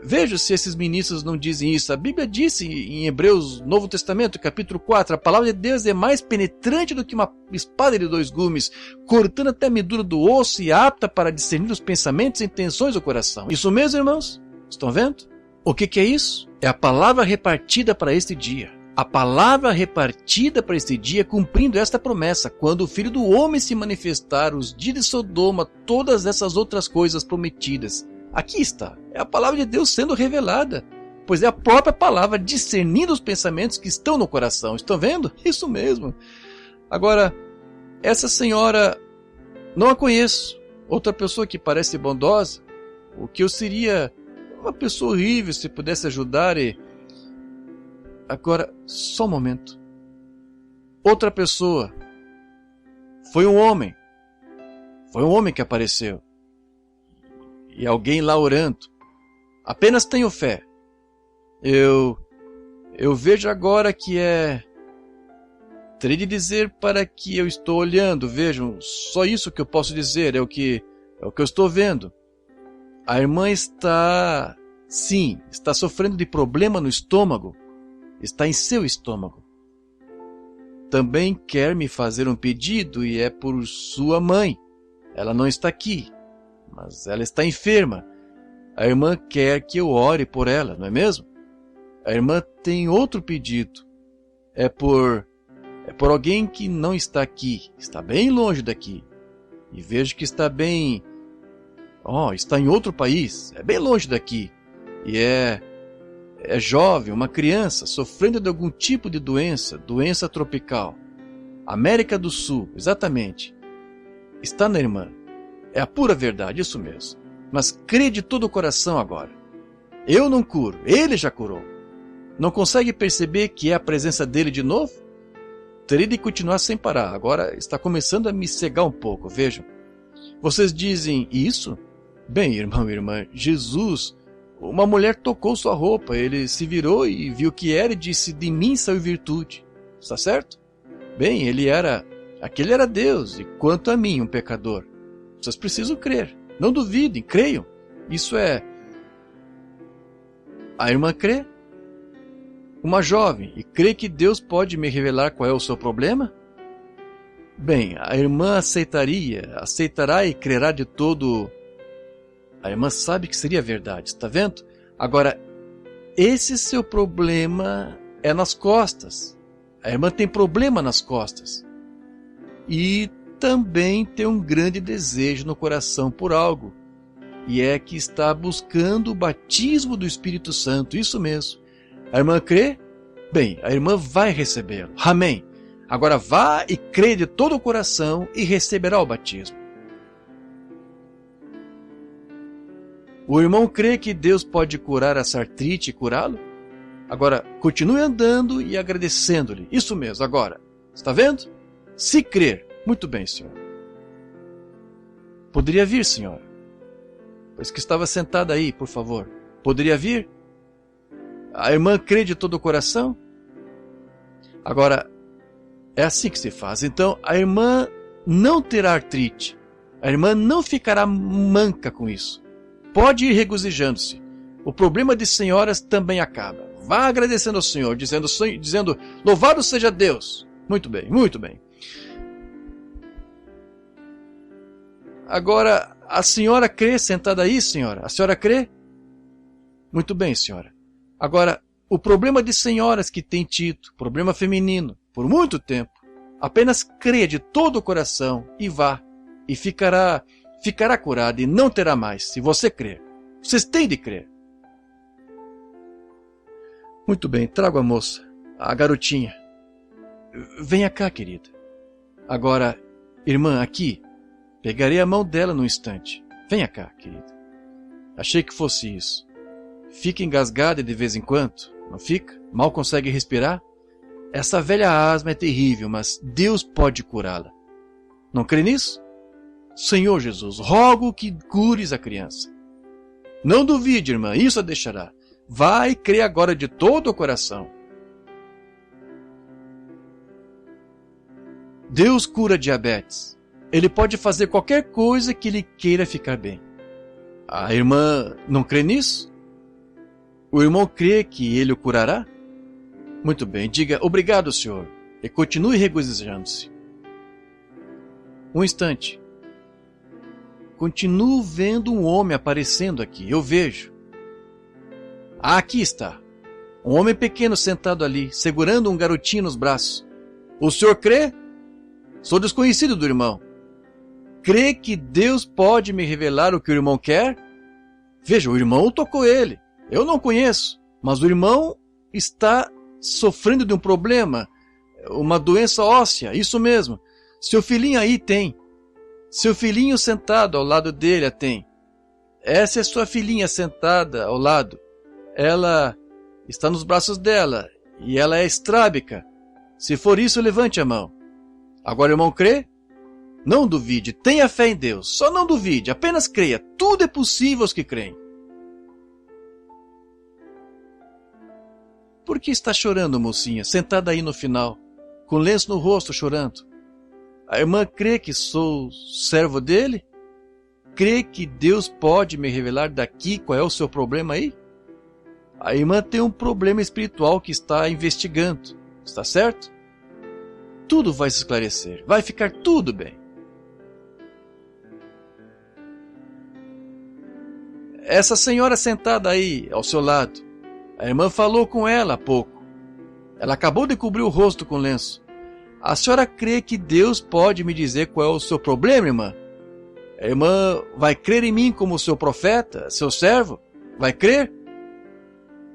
Veja se esses ministros não dizem isso. A Bíblia disse em Hebreus, Novo Testamento, capítulo 4, a palavra de Deus é mais penetrante do que uma espada de 2 gumes, cortando até a medula do osso e apta para discernir os pensamentos e intenções do coração. Isso mesmo, irmãos? Estão vendo? O que é isso? É a palavra repartida para este dia. a palavra repartida para este dia, cumprindo esta promessa, quando o Filho do Homem se manifestar, os dias de Sodoma, todas essas outras coisas prometidas. Aqui está, é a palavra de Deus sendo revelada, pois é a própria palavra discernindo os pensamentos que estão no coração. Estão vendo? Isso mesmo. Agora, essa senhora, não a conheço. Outra pessoa que parece bondosa, o que eu seria uma pessoa horrível se pudesse ajudar e... Agora, só um momento. Outra pessoa. Foi um homem. Foi um homem que apareceu. E alguém lá orando. Apenas tenho fé. Eu vejo agora que é... Terei de dizer para que eu estou olhando. Vejam, só isso que eu posso dizer. É o que eu estou vendo. A irmã está... Sim, está sofrendo de problema no estômago. Está em seu estômago. Também quer me fazer um pedido e é por sua mãe. Ela não está aqui, mas ela está enferma. A irmã quer que eu ore por ela, não é mesmo? A irmã tem outro pedido. É por alguém que não está aqui, está bem longe daqui. E vejo que está bem... está em outro país, é bem longe daqui. E é jovem, uma criança, sofrendo de algum tipo de doença tropical. América do Sul, exatamente. Está na irmã. É a pura verdade, isso mesmo. Mas crê de todo o coração agora. Eu não curo, ele já curou. Não consegue perceber que é a presença dele de novo? Terei de continuar sem parar. Agora está começando a me cegar um pouco, vejam. Vocês dizem isso? Bem, irmão e irmã, Jesus... Uma mulher tocou sua roupa, ele se virou e viu que era e disse, de mim saiu virtude. Está certo? Bem, aquele era Deus, e quanto a mim, um pecador. Vocês precisam crer, não duvidem, creiam. Isso é... A irmã crê? Uma jovem, e crê que Deus pode me revelar qual é o seu problema? Bem, a irmã aceitará e crerá de todo... A irmã sabe que seria verdade, está vendo? Agora, esse seu problema é nas costas. A irmã tem problema nas costas. E também tem um grande desejo no coração por algo. E é que está buscando o batismo do Espírito Santo, isso mesmo. A irmã crê? Bem, a irmã vai recebê-lo. Amém. Agora vá e crê de todo o coração e receberá o batismo. O irmão crê que Deus pode curar essa artrite e curá-lo? Agora, continue andando e agradecendo-lhe. Isso mesmo, agora. Está vendo? Se crer. Muito bem, senhor. Poderia vir, senhora? Pois que estava sentada aí, por favor. Poderia vir? A irmã crê de todo o coração? Agora, é assim que se faz. Então, a irmã não terá artrite. A irmã não ficará manca com isso. Pode ir regozijando-se. O problema de senhoras também acaba. Vá agradecendo ao Senhor, dizendo louvado seja Deus. Muito bem, muito bem. Agora, a senhora crê sentada aí, senhora? A senhora crê? Muito bem, senhora. Agora, o problema de senhoras que tem tido, problema feminino, por muito tempo, apenas crê de todo o coração e vá, e ficará curada e não terá mais, se você crer. Vocês têm de crer. Muito bem, trago a moça, a garotinha. Venha cá, querida. Agora, irmã, aqui, pegarei a mão dela num instante. Venha cá, querida. Achei que fosse isso. Fica engasgada de vez em quando, não fica? Mal consegue respirar? Essa velha asma é terrível, mas Deus pode curá-la. Não crê nisso? Senhor Jesus, rogo que cures a criança. Não duvide, irmã, isso a deixará. Vai e crê agora de todo o coração. Deus cura diabetes. Ele pode fazer qualquer coisa que lhe queira ficar bem. A irmã não crê nisso? O irmão crê que ele o curará? Muito bem, diga obrigado, Senhor, e continue regozijando-se. Um instante. Continuo vendo um homem aparecendo aqui. Eu vejo. Ah, aqui está. Um homem pequeno sentado ali, segurando um garotinho nos braços. O senhor crê? Sou desconhecido do irmão. Crê que Deus pode me revelar o que o irmão quer? Veja, o irmão tocou ele. Eu não conheço, mas o irmão está sofrendo de um problema, uma doença óssea, isso mesmo. Seu filhinho aí tem. Seu filhinho sentado ao lado dele a tem. Essa é sua filhinha sentada ao lado. Ela está nos braços dela e ela é estrábica. Se for isso, levante a mão. Agora, irmão, crê? Não duvide, tenha fé em Deus. Só não duvide, apenas creia. Tudo é possível aos que creem. Por que está chorando, mocinha, sentada aí no final, com lenço no rosto, chorando? A irmã crê que sou servo dele? Crê que Deus pode me revelar daqui qual é o seu problema aí? A irmã tem um problema espiritual que está investigando, está certo? Tudo vai se esclarecer, vai ficar tudo bem. Essa senhora sentada aí ao seu lado, a irmã falou com ela há pouco. Ela acabou de cobrir o rosto com lenço. A senhora crê que Deus pode me dizer qual é o seu problema, irmã? A irmã vai crer em mim como seu profeta, seu servo? Vai crer?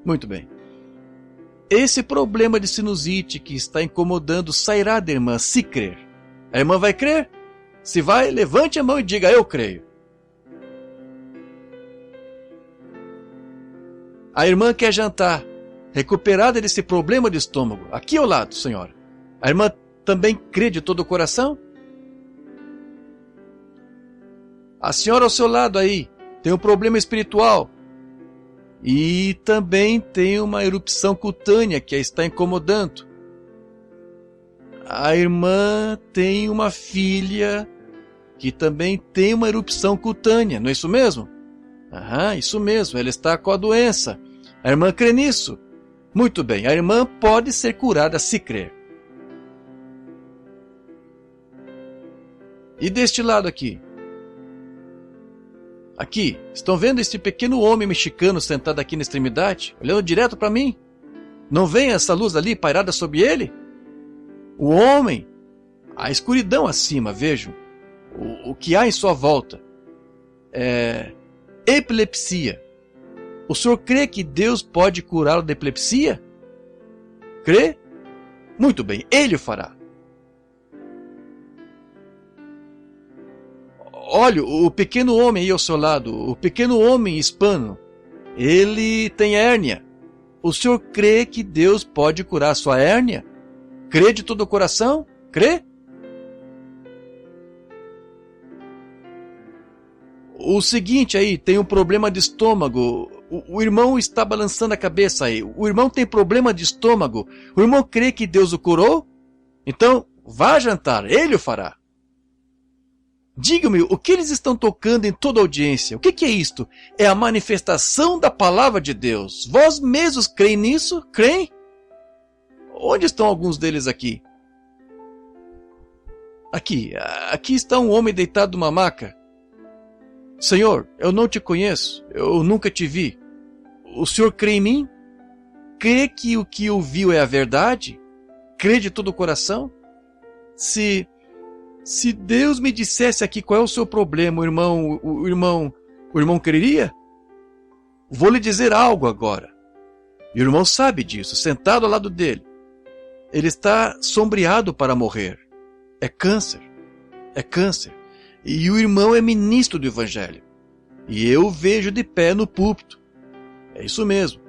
Muito bem. Esse problema de sinusite que está incomodando sairá da irmã se crer. A irmã vai crer? Se vai, levante a mão e diga, eu creio. A irmã quer jantar, recuperada desse problema de estômago. Aqui ao lado, senhora. A irmã também crê de todo o coração? A senhora ao seu lado aí tem um problema espiritual. E também tem uma erupção cutânea que a está incomodando. A irmã tem uma filha que também tem uma erupção cutânea, não é isso mesmo? Aham, isso mesmo, ela está com a doença. A irmã crê nisso? Muito bem, a irmã pode ser curada se crer. E deste lado aqui? Aqui, estão vendo este pequeno homem mexicano sentado aqui na extremidade, olhando direto para mim? Não vem essa luz ali pairada sobre ele? O homem, a escuridão acima, vejam, o que há em sua volta. Epilepsia. O senhor crê que Deus pode curá-lo da epilepsia? Crê? Muito bem, ele o fará. Olha, o pequeno homem aí ao seu lado, o pequeno homem hispano, ele tem hérnia. O senhor crê que Deus pode curar a sua hérnia? Crê de todo o coração? Crê? O seguinte aí, tem um problema de estômago. O irmão está balançando a cabeça aí. O irmão tem problema de estômago. O irmão crê que Deus o curou? Então, vá jantar, ele o fará. Diga-me, o que eles estão tocando em toda a audiência? O que é isto? É a manifestação da palavra de Deus. Vós mesmos creem nisso? Creem? Onde estão alguns deles aqui? Aqui está um homem deitado numa maca. Senhor, eu não te conheço, eu nunca te vi. O senhor crê em mim? Crê que o que ouviu é a verdade? Crê de todo o coração? Se Deus me dissesse aqui qual é o seu problema, o irmão creria? Vou lhe dizer algo agora. E o irmão sabe disso, sentado ao lado dele. Ele está sombreado para morrer. É câncer. E o irmão é ministro do Evangelho. E eu o vejo de pé no púlpito. É isso mesmo.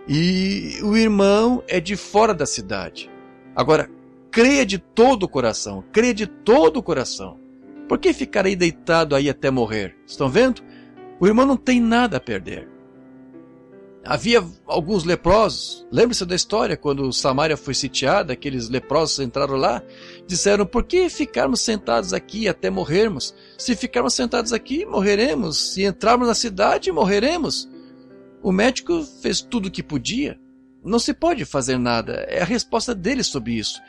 E o irmão é de fora da cidade. Agora, creia de todo o coração. Creia de todo o coração. Por que ficar aí deitado aí até morrer? Estão vendo? O irmão não tem nada a perder. Havia alguns leprosos. Lembre-se da história, quando Samaria foi sitiada, aqueles leprosos entraram lá, disseram, por que ficarmos sentados aqui até morrermos? Se ficarmos sentados aqui, morreremos. Se entrarmos na cidade, morreremos. O médico fez tudo o que podia. Não se pode fazer nada. É a resposta dele sobre isso.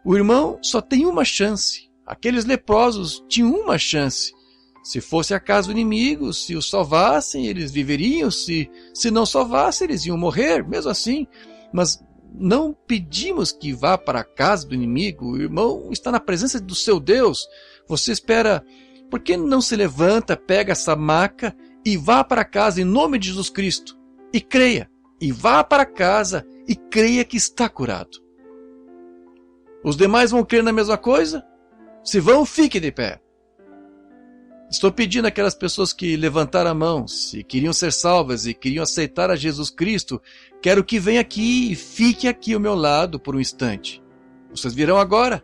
O irmão só tem uma chance. Aqueles leprosos tinham uma chance. Se fosse acaso inimigo, se os salvassem, eles viveriam. Se não salvassem, eles iam morrer. Mesmo assim, Mas não pedimos que vá para a casa do inimigo. O irmão está na presença do seu Deus. Você espera, por que não se levanta, pega essa maca e vá para casa em nome de Jesus Cristo? E creia, e vá para casa e creia que está curado. Os demais vão crer na mesma coisa? Se vão, fique de pé. Estou pedindo àquelas pessoas que levantaram a mão, se queriam ser salvas e queriam aceitar a Jesus Cristo, quero que venha aqui e fique aqui ao meu lado por um instante. Vocês virão agora?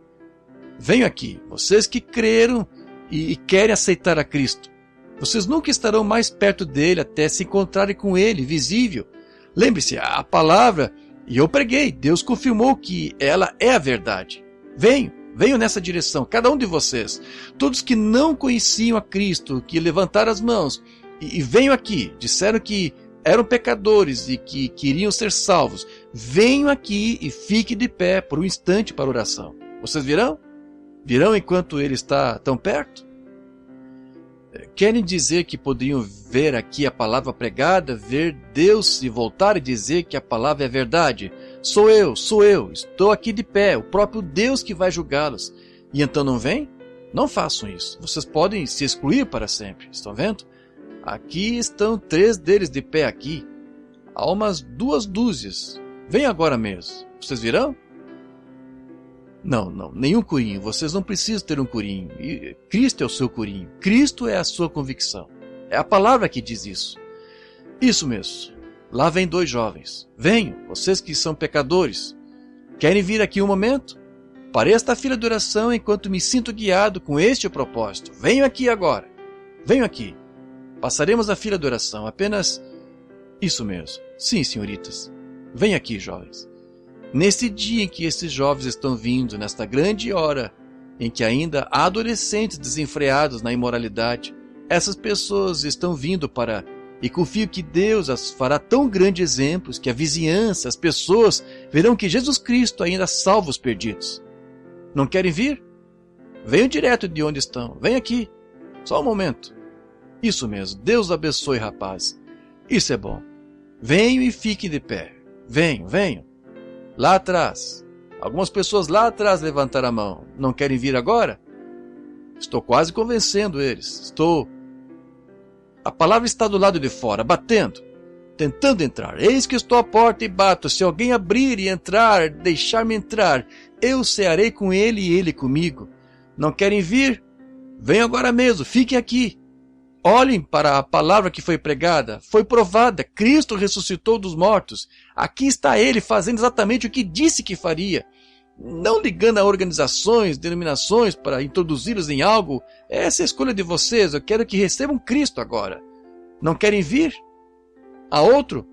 Venham aqui, vocês que creram e querem aceitar a Cristo. Vocês nunca estarão mais perto dele até se encontrarem com ele, visível. Lembre-se, a palavra, e eu preguei, Deus confirmou que ela é a verdade. Venham nessa direção, cada um de vocês. Todos que não conheciam a Cristo, que levantaram as mãos e venham aqui, disseram que eram pecadores e que queriam ser salvos. Venham aqui e fiquem de pé por um instante para oração. Vocês virão? Virão enquanto ele está tão perto? Querem dizer que poderiam ver aqui a palavra pregada, ver Deus se voltar e dizer que a palavra é verdade? Sou eu, estou aqui de pé, o próprio Deus que vai julgá-los. E então não vem? Não façam isso. Vocês podem se excluir para sempre. Estão vendo? Aqui estão 3 deles de pé aqui. Há umas 2 dúzias. Venham agora mesmo. Vocês virão? Não, nenhum curinho. Vocês não precisam ter um curinho. Cristo é o seu curinho. Cristo é a sua convicção. É a palavra que diz isso. Isso mesmo. Lá vem 2 jovens. Venham, vocês que são pecadores. Querem vir aqui um momento? Pareça esta fila de oração enquanto me sinto guiado com este propósito. Venham aqui agora. Venham aqui. Passaremos a fila de oração. Apenas isso mesmo. Sim, senhoritas. Venham aqui, jovens. Nesse dia em que esses jovens estão vindo, nesta grande hora em que ainda há adolescentes desenfreados na imoralidade, essas pessoas estão vindo para... E confio que Deus as fará tão grandes exemplos que a vizinhança, as pessoas verão que Jesus Cristo ainda salva os perdidos. Não querem vir? Venham direto de onde estão. Venham aqui. Só um momento. Isso mesmo. Deus abençoe, rapaz. Isso é bom. Venham e fiquem de pé. Venham. Lá atrás. Algumas pessoas lá atrás levantaram a mão. Não querem vir agora? Estou quase convencendo eles. A palavra está do lado de fora, batendo, tentando entrar. Eis que estou à porta e bato. Se alguém abrir e entrar, deixar-me entrar, eu cearei com ele e ele comigo. Não querem vir? Venham agora mesmo, fiquem aqui. Olhem para a palavra que foi pregada, foi provada. Cristo ressuscitou dos mortos. Aqui está ele fazendo exatamente o que disse que faria. Não ligando a organizações, denominações para introduzi-los em algo. Essa é a escolha de vocês. Eu quero que recebam Cristo agora. Não querem vir? Há outro?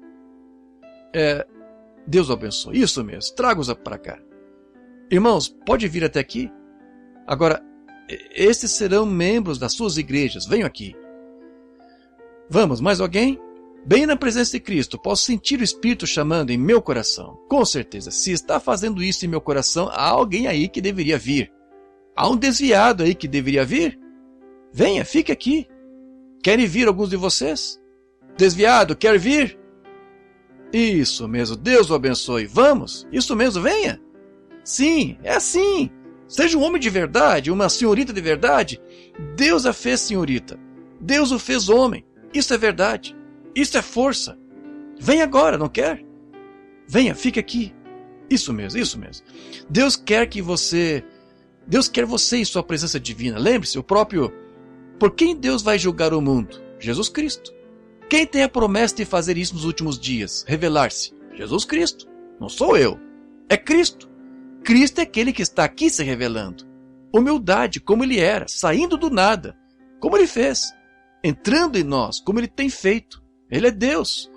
Deus abençoe. Isso mesmo. Traga-os para cá. Irmãos, pode vir até aqui? Agora, estes serão membros das suas igrejas. Venham aqui. Vamos, mais alguém? Bem na presença de Cristo, posso sentir o Espírito chamando em meu coração. Com certeza, se está fazendo isso em meu coração, há alguém aí que deveria vir. Há um desviado aí que deveria vir? Venha, fique aqui. Querem vir alguns de vocês? Desviado, quer vir? Isso mesmo, Deus o abençoe. Vamos, isso mesmo, venha. Sim, é assim. Seja um homem de verdade, uma senhorita de verdade. Deus a fez senhorita. Deus o fez homem. Isso é verdade. Isso é força. Venha agora, não quer? Venha, fique aqui. Isso mesmo. Deus quer você em sua presença divina. Lembre-se, por quem Deus vai julgar o mundo? Jesus Cristo. Quem tem a promessa de fazer isso nos últimos dias? Revelar-se? Jesus Cristo. Não sou eu. É Cristo. Cristo é aquele que está aqui se revelando. Humildade, como ele era, saindo do nada, como ele fez. Entrando em nós, como ele tem feito. Ele é Deus.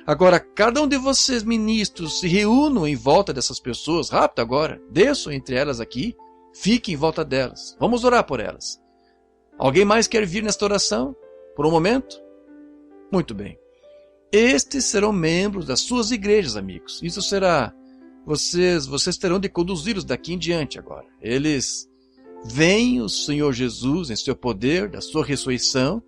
Agora, cada um de vocês, ministros, se reúnam em volta dessas pessoas. Rápido agora. Desçam entre elas aqui. Fiquem em volta delas. Vamos orar por elas. Alguém mais quer vir nesta oração? Por um momento? Muito bem. Estes serão membros das suas igrejas, amigos. Isso será... Vocês terão de conduzi-los daqui em diante agora. Eles veem o Senhor Jesus em seu poder, da sua ressurreição.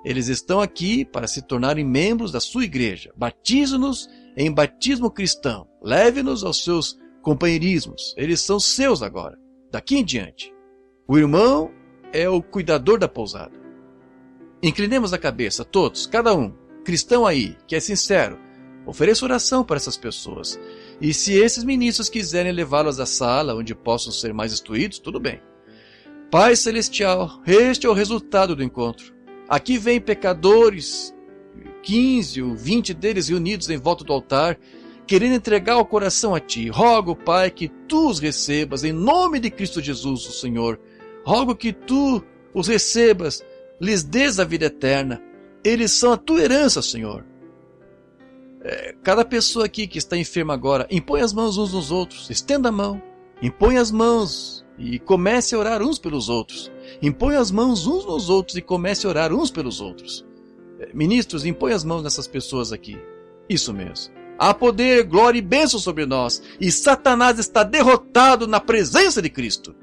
Eles estão aqui para se tornarem membros da sua igreja. Batize-nos em batismo cristão. Leve-nos aos seus companheirismos. Eles são seus agora, daqui em diante. O irmão é o cuidador da pousada. Inclinemos a cabeça, todos, cada um, cristão aí, que é sincero. Ofereça oração para essas pessoas. E se esses ministros quiserem levá-los à sala onde possam ser mais instruídos, tudo bem. Pai Celestial, este é o resultado do encontro. Aqui vêm pecadores, 15 ou 20 deles reunidos em volta do altar, querendo entregar o coração a Ti. Rogo, Pai, que Tu os recebas, em nome de Cristo Jesus, o Senhor. Rogo que Tu os recebas, lhes dês a vida eterna. Eles são a Tua herança, Senhor. Cada pessoa aqui que está enferma agora, impõe as mãos uns nos outros, estenda a mão, impõe as mãos e comece a orar uns pelos outros. Impõe as mãos uns nos outros e comece a orar uns pelos outros. Ministros, impõe as mãos nessas pessoas aqui. Isso mesmo. Há poder, glória e bênção sobre nós, e Satanás está derrotado na presença de Cristo.